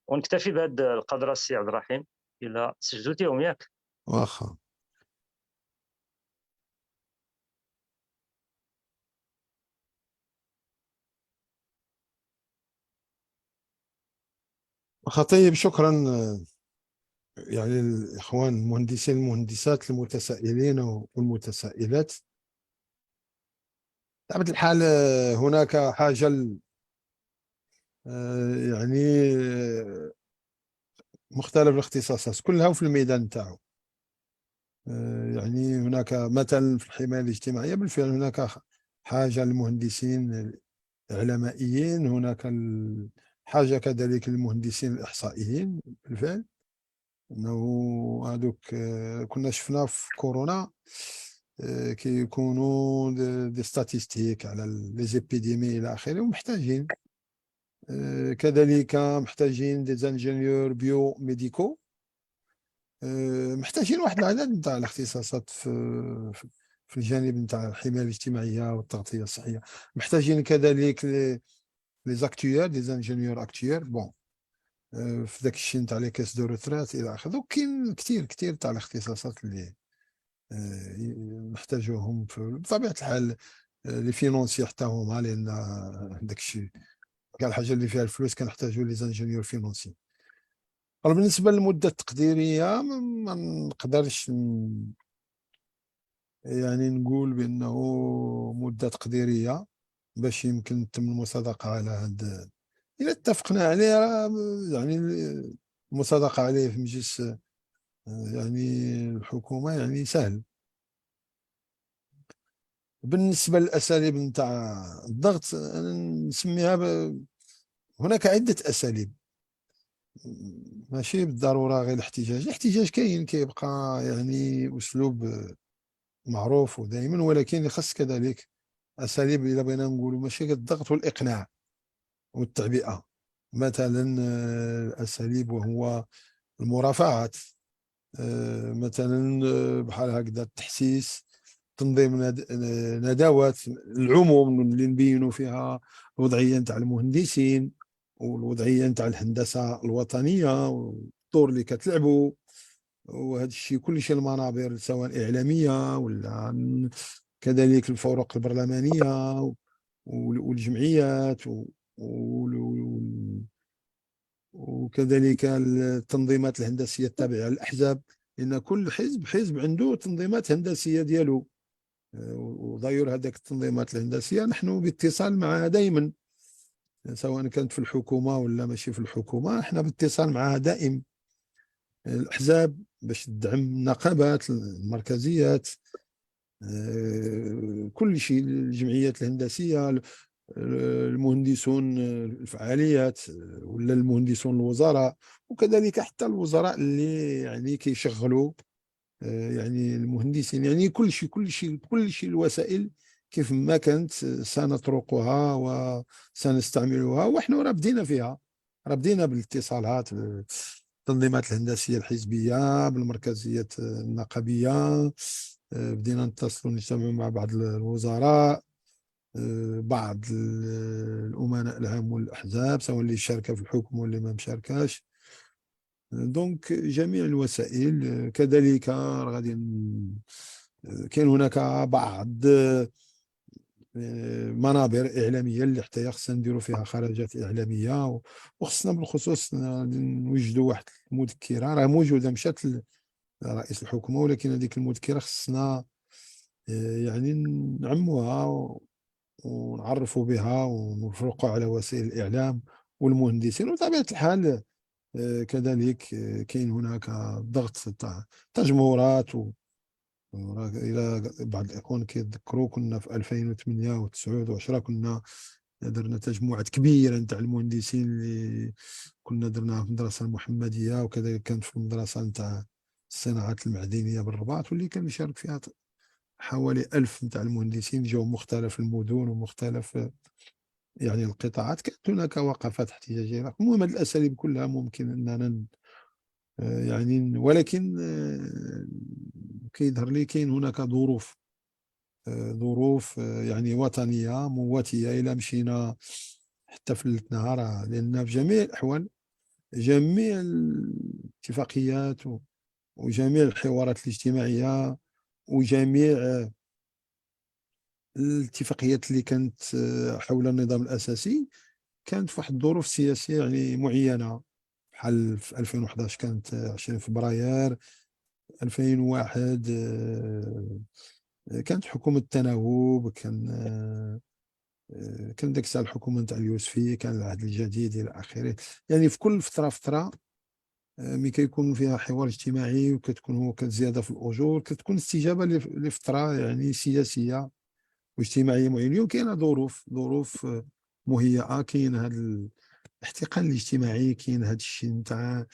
ونكتفي بهذا القدر السي عبد الرحيم، إلا سجلتيهم ياك؟ واخا. طيب، شكرا يعني الإخوان المهندسين المهندسات المتسائلين والمتسائلات. بطبيعة الحال هناك حاجة يعني مختلف الاختصاصات كلها في الميدان تاعو. يعني هناك مثلا في الحماية الاجتماعية بالفعل هناك حاجة للمهندسين الإعلاميين، هناك حاجة كذلك للمهندسين الإحصائيين بالفعل. انه هذوك كنا شفنا في كورونا كيكونوا دي ستاتيستيك على لي زيبيديمي الى اخره، ومحتاجين كذلك محتاجين دي زانجينيور بيو ميديكو، محتاجين واحد العدد نتاع الاختصاصات في الجانب نتاع الحمايه الاجتماعيه والتغطيه الصحيه. محتاجين كذلك لي زاكتوير دي زانجينيور اكتوير بون في ذاك الشيء نتاع لي كاس دو روترات الى اخره. كاين كثير تاع الاختصاصات اللي نحتاجوهم بطبيعه الحال. لي فينونسي حتى هما، لان داك الشيء كاع الحاجه اللي فيها الفلوس كنحتاجوا لي زانجينيور فينونسي. بالنسبه للمده التقديريه ما نقدرش يعني نقول بانه مده تقديريه باش يمكن تتم المصادقه على هذا. الا اتفقنا عليه يعني المصادقه عليه في مجلس يعني الحكومه يعني سهل. بالنسبه للاساليب نتاع الضغط أنا نسميها هناك عده اساليب، ماشي بالضروره غير الاحتجاج كاين كيبقى يعني اسلوب معروف ودائما، ولكن يخص كذلك اساليب اذا بغينا نقولوا ماشي غير الضغط والاقناع والتعبئه. مثلا الاساليب وهو المرافعات، مثلا بحال هكذا التحسيس، تنظيم ندوات العموم اللي نبينوا فيها الوضعيه نتاع المهندسين والوضعيه نتاع الهندسه الوطنيه والدور اللي كتلعبوا، وهذا الشيء كل شيء المنابر سواء اعلاميه ولا كذلك الفرق البرلمانيه والجمعيات وكذلك التنظيمات الهندسيه التابعه للاحزاب، لان كل حزب عنده تنظيمات هندسيه ديالو. وضير هذاك التنظيمات الهندسيه نحن باتصال معها دائما، سواء كانت في الحكومة ولا ماشي في الحكومة، احنا باتصال معها دائم. الأحزاب باش تدعم النقابات، المركزيات، كل شيء، الجمعيات الهندسية، المهندسون، الفعاليات، ولا المهندسون الوزراء، وكذلك حتى الوزراء اللي يعني كيشغلوا يعني المهندسين. يعني كل شيء الوسائل كيف ما كانت سنطرقها وسنستعملها، ونحن راه بدينا فيها، راه بدينا بالاتصالات، التنظيمات الهندسية الحزبية، بالمركزيات النقابية، بدينا نتصلوا نجتمعوا مع بعض الوزراء، بعض الأمناء العام والأحزاب، سواء اللي شاركة في الحكم واللي ما مشاركاش. دونك جميع الوسائل. كذلك غادي كاين هناك بعض منابر إعلامية اللي حتى خصنا نديروا فيها خرجات إعلامية، وخصنا بالخصوص نوجدوا واحد المذكرة راه موجودة، مشات لرئيس الحكومة، ولكن هذيك المذكرة خصنا يعني نعموها ونعرفوا بها ونفرقوا على وسائل الإعلام والمهندسين. وطبيعة الحال كذلك كاين هناك ضغط تاع تجمهورات. إلى بعض الإخوان كيتذكروا كنا في 2008 و9 و10 كنا درنا تجمعات كبيرة نتاع المهندسين اللي كنا درناها في المدرسة المحمدية، وكذلك كانت في المدرسة نتاع الصناعات المعدنية بالرباط، واللي كان يشارك فيها حوالي 1000 نتاع المهندسين جاوا مختلف المدن ومختلف يعني القطاعات. كانت هناك وقفات احتجاجية. المهم هذه الأساليب كلها ممكن أننا يعني، ولكن كيظهر لي كاين هناك ظروف يعني وطنية مواتية. إلى مشينا حتى فلتناها، لأن في جميع الأحوال جميع الاتفاقيات وجميع الحوارات الاجتماعية وجميع الاتفاقيات اللي كانت حول النظام الأساسي كانت في واحد الظروف سياسية يعني معينة. بحال في 2011 كانت 20 فبراير، 2001 كانت حكومة التناوب، كان ديك الساعة الحكومة نتاع اليوسفي، كان العهد الجديد إلى آخره. يعني في كل فترة ملي كيكون فيها حوار اجتماعي وكتكون هو زيادة في الأجور، كتكون استجابة لفترة يعني سياسية واجتماعية معينة. اليوم كاينة ظروف مهيئة، كاين هذا الاحتقان الاجتماعي، كاين هذا الشيء نتاع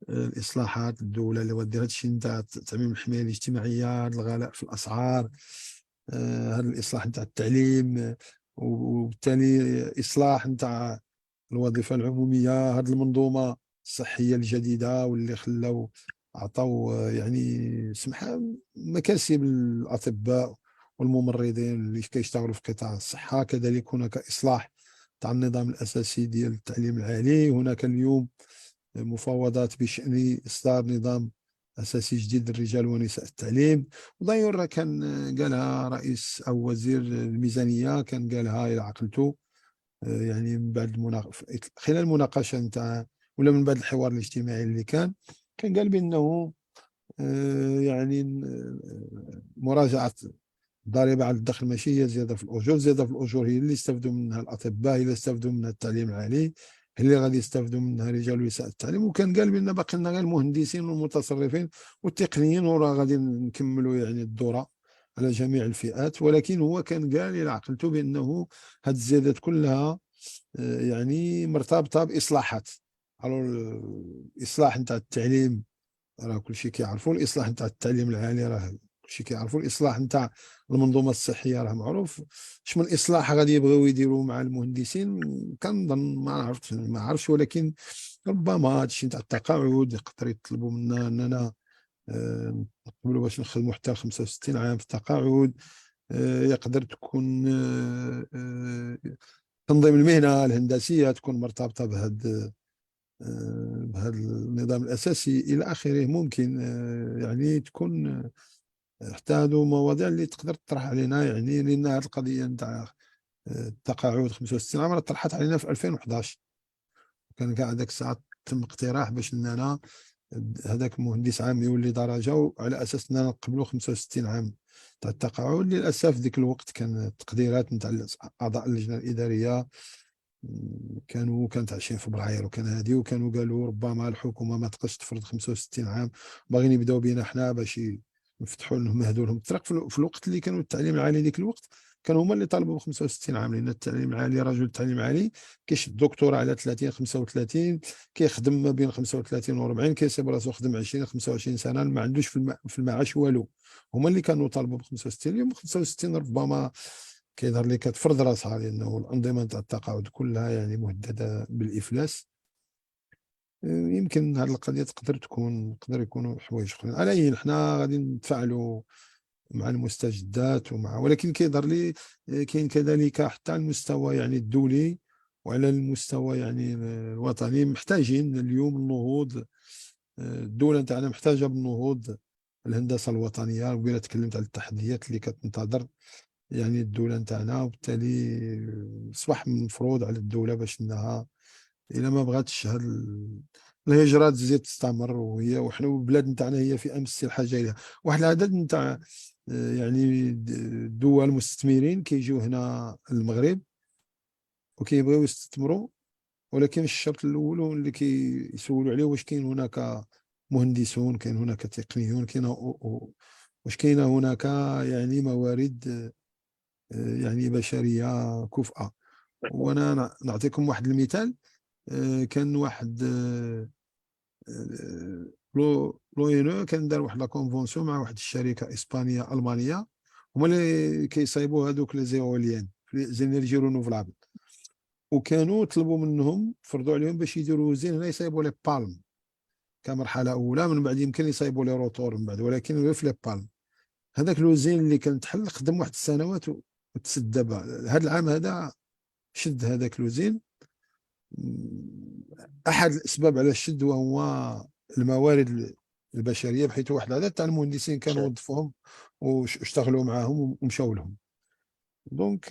الإصلاحات الدولة اللي ودير، هذا الشيء نتاع تعميم الحماية الاجتماعية، هذا الغلاء في الأسعار، هذا الإصلاح نتاع التعليم، وبالتالي إصلاح نتاع الوظيفة العمومية، هذه المنظومة الصحية الجديدة، واللي خلاو عطاو يعني سمحة مكاسب للأطباء والممرضين اللي كيشتغلوا في قطاع الصحة. كذلك هناك إصلاح تاع النظام الأساسي ديال التعليم العالي. هناك اليوم مفاوضات بشأن إصدار نظام أساسي جديد للرجال ونساء التعليم. وداير كان قالها رئيس أو وزير الميزانية، كان قالها إلى عقلته يعني من بعد خلال المناقشة نتاع ولا من بعد الحوار الاجتماعي اللي كان قال بأنه يعني مراجعة الضريبة على الدخل ماشي هي زيادة في الأجور. زيادة في الأجور هي اللي يستفدوا منها الأطباء، هي اللي يستفدوا منها التعليم العالي، هي اللي غادي يستفدوا منها رجال ونساء التعليم. وكان قال بأن باقي لنا غير المهندسين والمتصرفين والتقنيين، وراه غادي نكملوا يعني الدورة على جميع الفئات. ولكن هو كان قال إلى عقلته بأنه هذه الزيادات كلها يعني مرتبطة بإصلاحات. الإصلاح نتاع التعليم راه كلشي كيعرفوا، الإصلاح نتاع التعليم العالي راه كلشي كيعرفوا، الإصلاح نتاع المنظومة الصحية راه معروف. شمن إصلاح غادي يبغيو يديروا مع المهندسين كنظن ما عرفتش، ولكن ربما هذا الشيء نتاع التقاعد يقدر يطلبوا منا أننا نقبلوا باش نخدموا حتى 65 عام في التقاعد. يقدر تكون تنظيم المهنة الهندسية تكون مرتبطة بهذا النظام الأساسي إلى آخره. ممكن يعني تكون حتى هذو مواضيع اللي تقدر تطرح علينا، يعني لأن هذه القضية نتاع التقاعد 65 عام طرحت علينا في 2011. كان كاع هذاك الساعة تم اقتراح باش أننا هذاك مهندس عام يولي درجة، وعلى أساس أننا نقبلوا 65 عام تاع التقاعد. للأسف ذيك الوقت كان التقديرات نتاع أعضاء اللجنة الإدارية كانت 20 فبراير وكان هذه، وكانوا قالوا ربما الحكومه ما تقدرش تفرض 65 عام، باغيين يبداو بينا حنا باش نفتحوا لهم يمهدوا لهم الطريق في الوقت اللي كانوا التعليم العالي ديك الوقت كانوا هما اللي طالبوا ب 65 عام، لان التعليم العالي رجل التعليم العالي كيشد الدكتوراه على 30 35، كيخدم ما بين 35 و 40، كيسيب راسو خدم 20 25 سنه ما عندوش في المعاش والو. هما اللي كانوا طالبوا ب 65. اليوم 65 ربما كيظهر لي كتفرض راسها، لانه الانظمه تاع التقاعد كلها يعني مهدده بالافلاس. يمكن هذه القضيه تقدر يكونوا حوايج اخرين. على اي حنا غادي نتفاعلوا مع المستجدات ولكن كيظهر لي كاين كذلك حتى على المستوى يعني الدولي وعلى المستوى يعني الوطني محتاجين اليوم النهوض. الدوله نتاعنا محتاجه بالنهوض الهندسه الوطنيه. وبلا تكلمت على التحديات اللي كتنتظر يعني الدوله نتاعنا، وبالتالي اصبح من المفروض على الدوله باش انها الا ما بغاتش هاد الهجره تزيد تستمر، وحنا البلاد نتاعنا هي في امس الحاجه اليها. واحد العدد نتاع يعني دول مستثمرين كيجيو هنا المغرب وكيبغيو يستثمروا، ولكن الشرط الاول اللي كيسولوا عليه واش كاين هناك مهندسون، كاين هناك تقنيون، واش كاينه هناك يعني موارد يعني بشريه كفءه. وانا نعطيكم واحد المثال. كان واحد لو كان دار واحد لا كونفونسيون مع واحد الشركه اسبانيه المانيه، هما اللي كيصايبوا هذوك لي زيوليان في زينيرجي رونوفلابل، وكانوا طلبوا منهم فرضوا عليهم باش يديروا زين هنا يصايبوا لي بالم كمرحله اولى، من بعد يمكن يصايبوا لي روتور من بعد، ولكن غير في لي بالم. هذاك لوزين اللي كان تحل خدم واحد السنوات وتسد دابا. هذا العام هذا شد هذاك لوزين. احد الاسباب على الشد وهو الموارد البشريه، بحيث واحد العدد تاع المهندسين كانوا وظفوهم واشتغلوا معاهم ومشاو لهم. دونك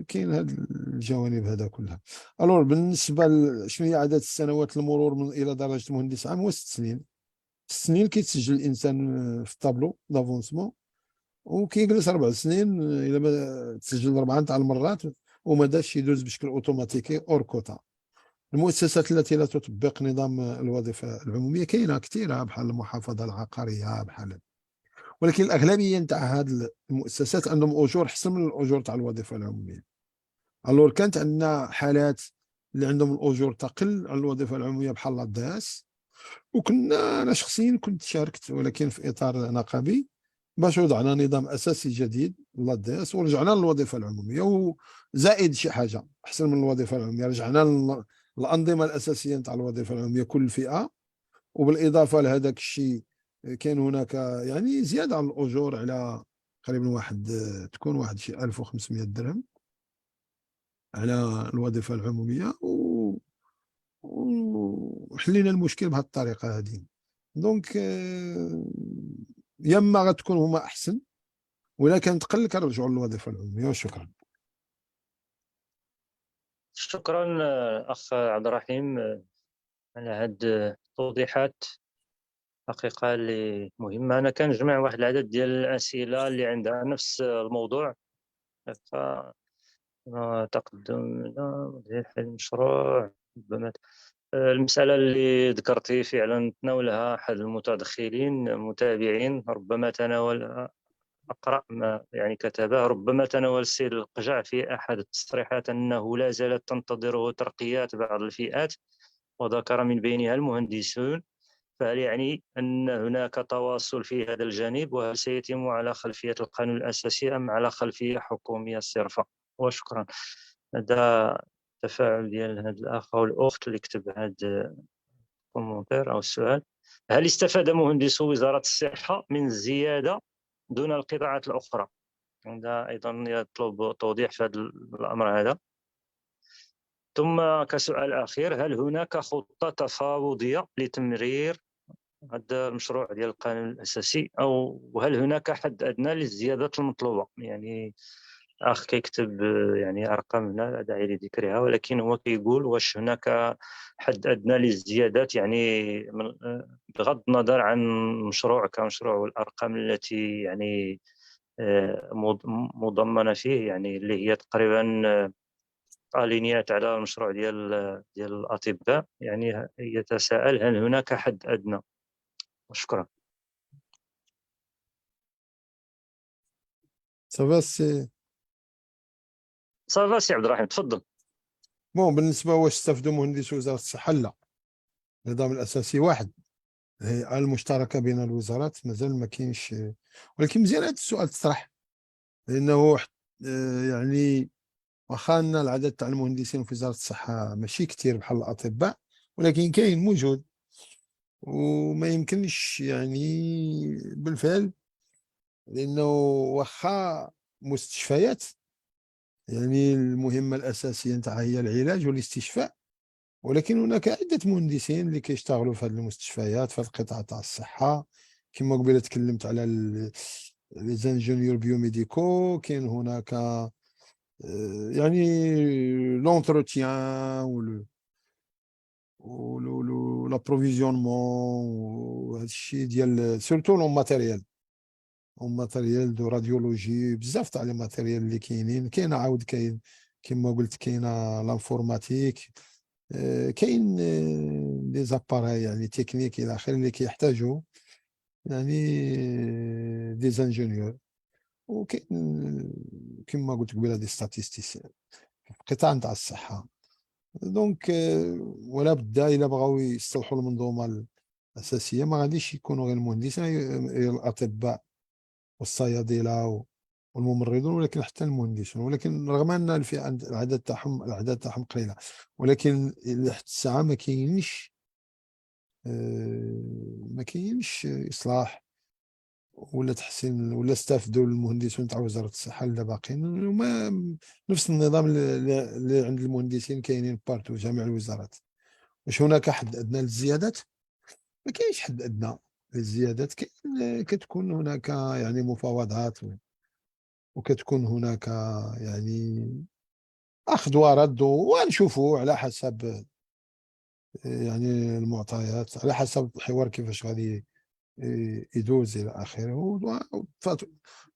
كاين هاد الجوانب هذا كلها. الور بالنسبه شنو هي عدد السنوات المرور من الى درجه مهندس عام؟ هو 6 سنين. 6 سنين كيتسجل الانسان في الطابلو دافونسمون، وكيجلس 4 سنين الى ما تسجل 4 تاع المرات وما داش يدوز بشكل اوتوماتيكي اور كوتا. المؤسسات التي لا تطبق نظام الوظيفه العموميه كاينه كثيره، بحال المحافظه العقاريه بحال، ولكن الاغلبيه نتاع هذه المؤسسات عندهم اجور احسن من الاجور تاع الوظيفه العموميه. الور كانت عندنا حالات اللي عندهم الاجور تقل عن الوظيفه العموميه بحال لاداس، وكنا انا شخصيا كنت شاركت ولكن في اطار نقابي باش وضعنا نظام اساسي جديد لاداس ورجعنا للوظيفه العموميه، وزائد شي حاجه احسن من الوظيفه العموميه، رجعنا الأنظمة الأساسية نتاع الوظيفة العمومية كل فئة، وبالإضافة لهذاك الشيء كان هناك يعني زيادة على الأجور على تقريبا تكون واحد شي 1500 درهم على الوظيفة العمومية، وحلينا المشكل بهذه الطريقة هذه. دونك يما غتكون هما أحسن، ولا كانت تقل كنرجعوا للوظيفة العمومية. وشكرا. شكرا أخ عبد الرحيم على هاد التوضيحات حقيقة اللي مهمة. أنا كنجمع واحد العدد ديال الأسئلة اللي عندها نفس الموضوع. تقدم ديال حل المشروع، ربما المسألة اللي ذكرتي فعلا تناولها أحد المتدخلين متابعين، ربما تناول أقرأ ما يعني كتبه، ربما تناول السيد القجع في أحد التصريحات أنه لا زالت تنتظره ترقيات بعض الفئات وذكر من بينها المهندسون. فهل يعني أن هناك تواصل في هذا الجانب، وهل سيتم على خلفية القانون الأساسي أم على خلفية حكومية صرفة؟ وشكرا. هذا تفاعل ديال هذا الأخ أو الأخت اللي كتب هذا الكومنتير أو السؤال. هل استفاد مهندسو وزارة الصحة من الزيادة دون القطاعات الأخرى؟ هذا أيضا يطلب توضيح في هذا الأمر هذا. ثم كسؤال أخير، هل هناك خطة تفاوضية لتمرير هذا المشروع ديال القانون الأساسي، أو وهل هناك حد أدنى للزيادات المطلوبة؟ يعني الأخ كيكتب يعني أرقام هنا لا داعي لذكرها، ولكن هو كيقول واش هناك حد أدنى للزيادات، يعني بغض النظر عن المشروع كمشروع والأرقام التي يعني مضمنة فيه، يعني اللي هي تقريبا الينيات على المشروع ديال الاطباء، يعني يتساءل هل هناك حد ادنى؟ شكرا. صافا سي صافا سي عبد الرحيم، تفضل. بون. بالنسبه واش استفدوا مهندس وزاره الصحه؟ لا، النظام الاساسي واحد، الهيئه المشتركه بين الوزارات مازال ما كاينش. ولكن مزيان هذا السؤال تطرح، لانه يعني واخا ان العدد تاع المهندسين في وزاره الصحه ماشي كثير بحال الاطباء، ولكن كاين موجود، وما يمكنش يعني بالفعل، لانه واخا مستشفيات يعني المهمه الاساسيه نتاعها هي العلاج والاستشفاء، ولكن هناك عده مهندسين اللي كيشتغلوا في هذه المستشفيات في القطاع تاع الصحه. كما قبيله تكلمت على لي زانجينيور بيوميديكو، كاين هناك يعني لونتروتيان و لابروفيزيونمون وهذا الشيء ديال سورتو لون ماتيريال دو راديولوجي، بزاف تاع لي ماتيريال اللي كاين عاود كاين كما قلت كاينه لانفورماتيك، كاين دي زاباراي يعني تكنيك الى اخره اللي كيحتاجوا يعني دي زانجينيور، وكاين كما قلت قبيله دي ستاتيستيسيان في القطاع نتاع الصحه. دونك ولا بد الا بغاو يصلحوا المنظومه الاساسيه ما غاديش يكونوا غير المهندسين، الاطباء والصيادله والممرضون، ولكن حتى المهندسون. ولكن رغم ان العدد تاعهم قليله، ولكن لحد الساعه ما كاينش اصلاح ولا تحسين ولا استافدوا المهندسون تاع وزاره الصحه اللي باقيين، وما نفس النظام اللي عند المهندسين كاينين بارتو جميع الوزارات. واش هناك حد ادنى للزيادات؟ ما كاينش حد ادنى للزيادات. كتكون هناك يعني مفاوضات، وكتكون هناك يعني اخذ ورد، ونشوفوا على حسب يعني المعطيات، على حسب الحوار كيفاش غادي يدوز الى اخره.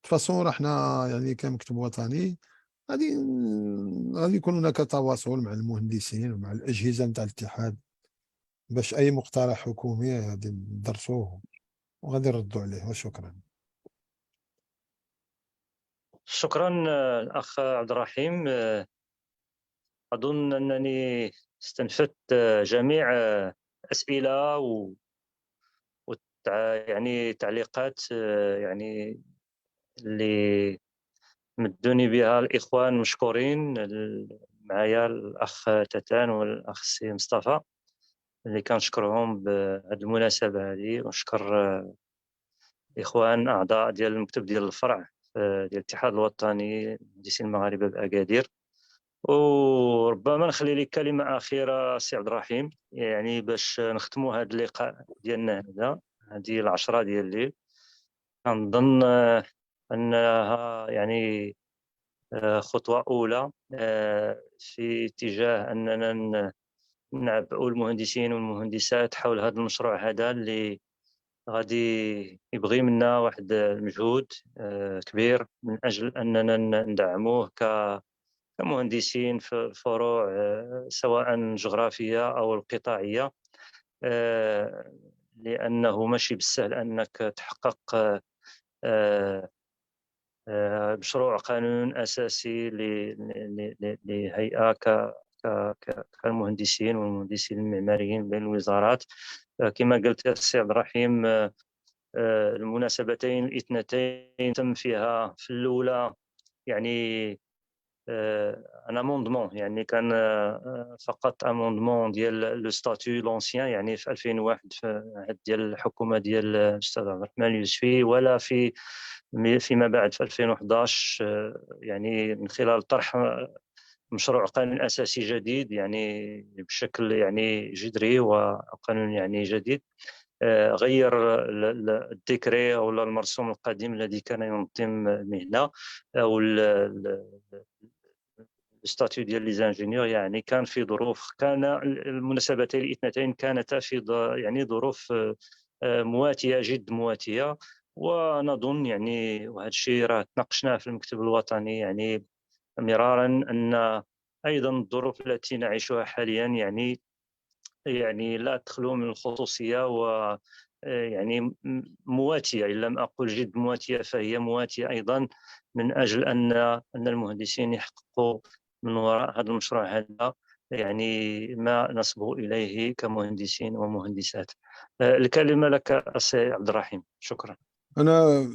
فاسون حنا يعني كمكتب وطني غادي غادي يكون هناك تواصل مع المهندسين ومع الاجهزه نتاع الاتحاد، باش اي مقترح حكومي غادي ندرسوه وغادي نردوا عليه. وشكرا. شكرا الاخ عبد الرحيم. اظن انني استنفدت جميع اسئله يعني تعليقات يعني اللي مدوني بها الإخوان مشكورين. معايا الأخ تتان والأخ سي مصطفى اللي كنشكرهم بهذه المناسبة هذه، ونشكر الإخوان أعضاء ديال المكتب ديال الفرع ديال الاتحاد الوطني للمهندسين المغاربة بأكادير. وربما نخلي لك كلمة أخيرة سي عبد الرحيم، يعني باش نختموا هذا اللقاء ديالنا هذا، هذه 10 ديال الليل. كنظن أنها يعني خطوة أولى في اتجاه أننا نعبئوا المهندسين والمهندسات حول هذا المشروع هذا اللي غادي يبغي منا واحد المجهود كبير من أجل أننا ندعموه كمهندسين في الفروع سواء جغرافية أو القطاعية، لأنه ماشي بالسهل أنك تحقق مشروع قانون أساسي لهيئة كالمهندسين والمهندسين المعماريين بين الوزارات. كما قلت السي عبد الرحيم، المناسبتين الاثنتين تم فيها في الأولى يعني ان اموندمون، يعني كان فقط اموندمون ديال لو ستاتيو لونسيان، يعني في 2001 في عهد ديال الحكومه ديال الاستاذ عبد الرحمن اليوسفي، ولا فيما بعد في 2011 يعني من خلال طرح مشروع قانون اساسي جديد يعني بشكل يعني جذري وقانون يعني جديد غير الديكري او المرسوم القديم الذي كان ينظم المهنه او الستاتيو ديال لي زانجينيور. يعني كان في ظروف، كان المناسبتين الاثنتين كانتا في يعني ظروف مواتيه، جد مواتيه. ونظن يعني وهذا الشيء راه تناقشناه في المكتب الوطني يعني مرارا ان أيضا الظروف التي نعيشها حاليا يعني لا تخلو من الخصوصية، و يعني مواتية، إن لم أقل جد مواتية فهي مواتية أيضا، من أجل أن المهندسين يحققوا من وراء هذا المشروع هذا يعني ما نصبو إليه كمهندسين ومهندسات. الكلمة لك السي عبد الرحيم، شكرا. أنا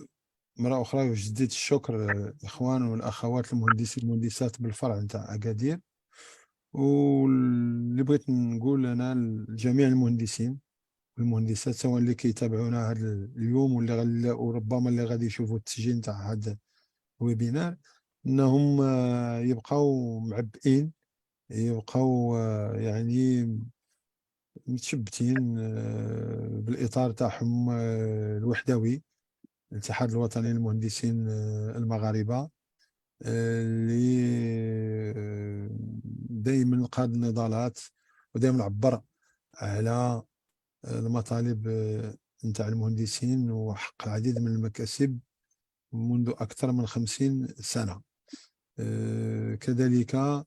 مرة أخرى أجدد الشكر الإخوان والأخوات المهندسين والمهندسات بالفرع نتاع أكادير، واللي بغيت نقول أنا لجميع المهندسين والمهندسات سواء اللي كيتابعونا هذا اليوم وربما اللي غادي يشوفوا التسجيل نتاع هذا الويبينار، أنهم يبقاو معبئين، يبقاو يعني متشبتين بالإطار تاعهم الوحدوي، الاتحاد الوطني للمهندسين المغاربة، اللي دائما قاد النضالات ودائما عبر على المطالب نتاع المهندسين وحق العديد من المكاسب منذ أكثر من 50 سنة. كذلك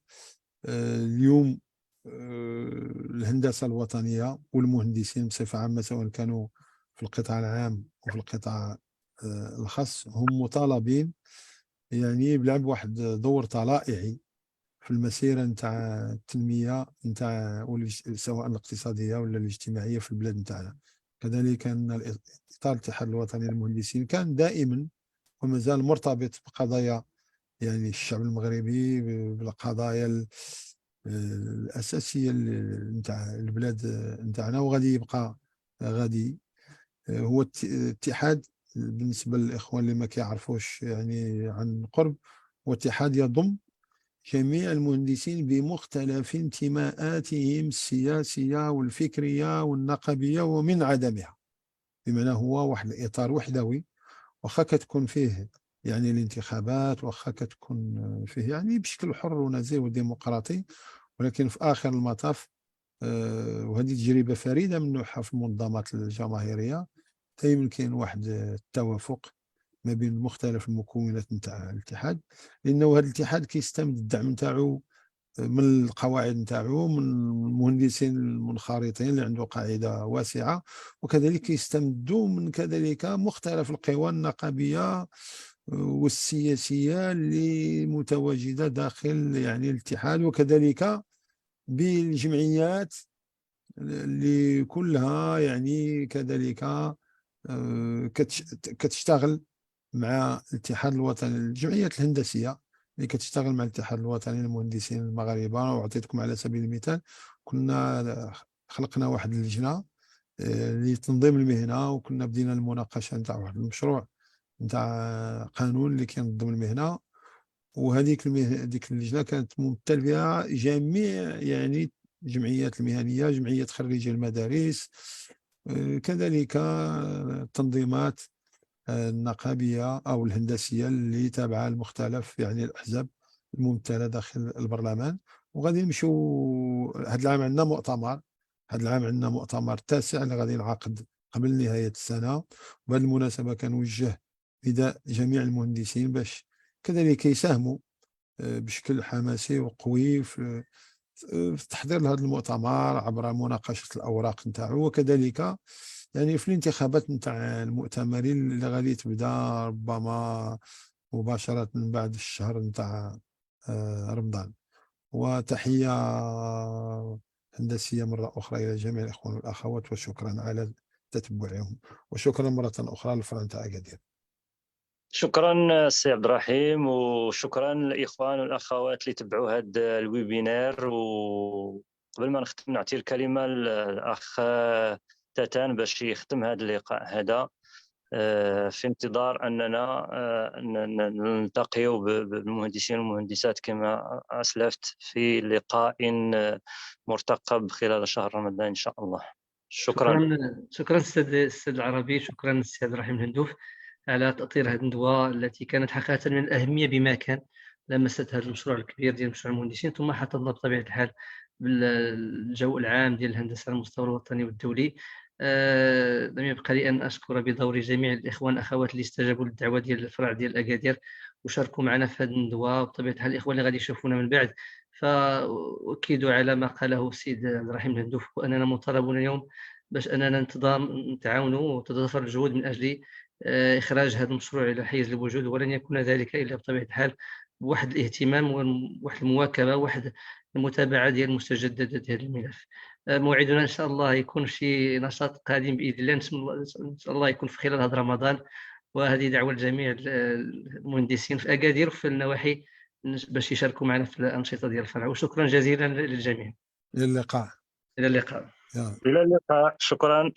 اليوم الهندسة الوطنية والمهندسين بصفة عامة سواء كانوا في القطاع العام وفي القطاع الخاص هم مطالبين يعني بلعب واحد دور طلائعي في المسيرة نتاع التنمية نتاع سواء الاقتصادية ولا الاجتماعية في البلاد نتاعنا. كذلك أن إطار الاتحاد الوطني للمهندسين كان دائما وما زال مرتبط بقضايا يعني الشعب المغربي، بالقضايا الأساسية نتاع البلاد نتاعنا، وغادي يبقى غادي هو اتحاد. بالنسبة للإخوان اللي ما كيعرفوش يعني عن قرب، واتحاد يضم جميع المهندسين بمختلف انتماءاتهم السياسية والفكرية والنقبية ومن عدمها، بمعنى هو واحد الإطار وحدوي، واخا كتكون فيه يعني الانتخابات، واخا كتكون فيه يعني بشكل حر ونزيه وديمقراطي، ولكن في آخر المطاف وهذه تجربة فريدة من نوعها في المنظمات الجماهيرية، دائما كاين واحد التوافق ما بين مختلف المكونات نتاع الاتحاد، لانه هذا الاتحاد كيستمد الدعم نتاعو من القواعد نتاعو من المهندسين المنخرطين اللي عنده قاعده واسعه، وكذلك كيستمدوا من كذلك مختلف القوى النقابيه والسياسيه اللي متواجده داخل يعني الاتحاد، وكذلك بالجمعيات اللي كلها يعني كذلك كتشتغل مع الاتحاد الوطني، الجمعيات الهندسيه اللي كتشتغل مع الاتحاد الوطني للمهندسين المغاربه. وعطيتكم على سبيل المثال كنا خلقنا واحد اللجنه لتنظيم المهنه، وكنا بدينا المناقشه نتاع واحد المشروع نتاع قانون اللي كينظم المهنه، وهذيك ديك اللجنه كانت ممثل فيها جميع يعني الجمعيات المهنيه، جمعيه خريجي المدارس، كذلك التنظيمات النقابيه او الهندسيه اللي تابعه المختلف يعني الاحزاب الممثله داخل البرلمان. وغادي نمشيو هذا العام عندنا مؤتمر، هذا العام عندنا مؤتمر تاسع اللي غادي ينعقد قبل نهايه السنه، وبهذه المناسبه كنوجه نداء جميع المهندسين باش كذلك يساهموا بشكل حماسي وقوي في تحضير لهذا المؤتمر عبر مناقشه الاوراق نتاعو، وكذلك يعني في الانتخابات نتاع المؤتمرين اللي غادي تبدا ربما مباشره من بعد الشهر نتاع رمضان. وتحيه هندسيه مره اخرى الى جميع الاخوان والاخوات، وشكرا على تتبعهم، وشكرا مره اخرى للفرع نتاع اكادير. شكرا سي عبد الرحيم، وشكرا للاخوان والاخوات اللي تبعوا هذا الويبينار. وقبل ما نختم نعطي الكلمه للاخ تاتان باش يختم هذا اللقاء هذا، في انتظار اننا نلتقي بالمهندسين والمهندسات كما اسلفت في لقاء مرتقب خلال شهر رمضان ان شاء الله. شكرا. شكرا السيد العربي، شكرا السيد عبد الرحيم الهندوف على تأطير هذه الندوة التي كانت حقيقة من الأهمية بما كان، لمست هذا المشروع الكبير ديال مشروع المهندسين، ثم حطتنا بطبيعة الحال بالجو العام ديال الهندسة على المستوى الوطني والدولي. لم يبقى لي أن أشكر بدور جميع الإخوان والأخوات اللي استجابوا للدعوة ديال الفرع ديال أكادير وشاركوا معنا في هذه الندوة، وبطبيعة الحال الإخوان اللي غادي يشوفونا من بعد فأؤكد على ما قاله السيد عبد الرحيم الهندوف، وأننا مطالبون اليوم باش أننا نتعاونوا وتتضافر الجهود من أجل إخراج هذا المشروع إلى حيز الوجود، ولن يكون ذلك إلا بطبيعة الحال بواحد الاهتمام وواحد المواكبة وواحد المتابعة ديال المستجدات ديال الملف. موعدنا إن شاء الله يكون شي نشاط قادم بإذن الله، إن شاء الله يكون في خلال هذا رمضان. وهذه دعوة لجميع المهندسين في أكادير وفي النواحي باش يشاركوا معنا في الأنشطة ديال الفرع. وشكرا جزيلا للجميع. إلى اللقاء. إلى اللقاء. إلى اللقاء. شكرا.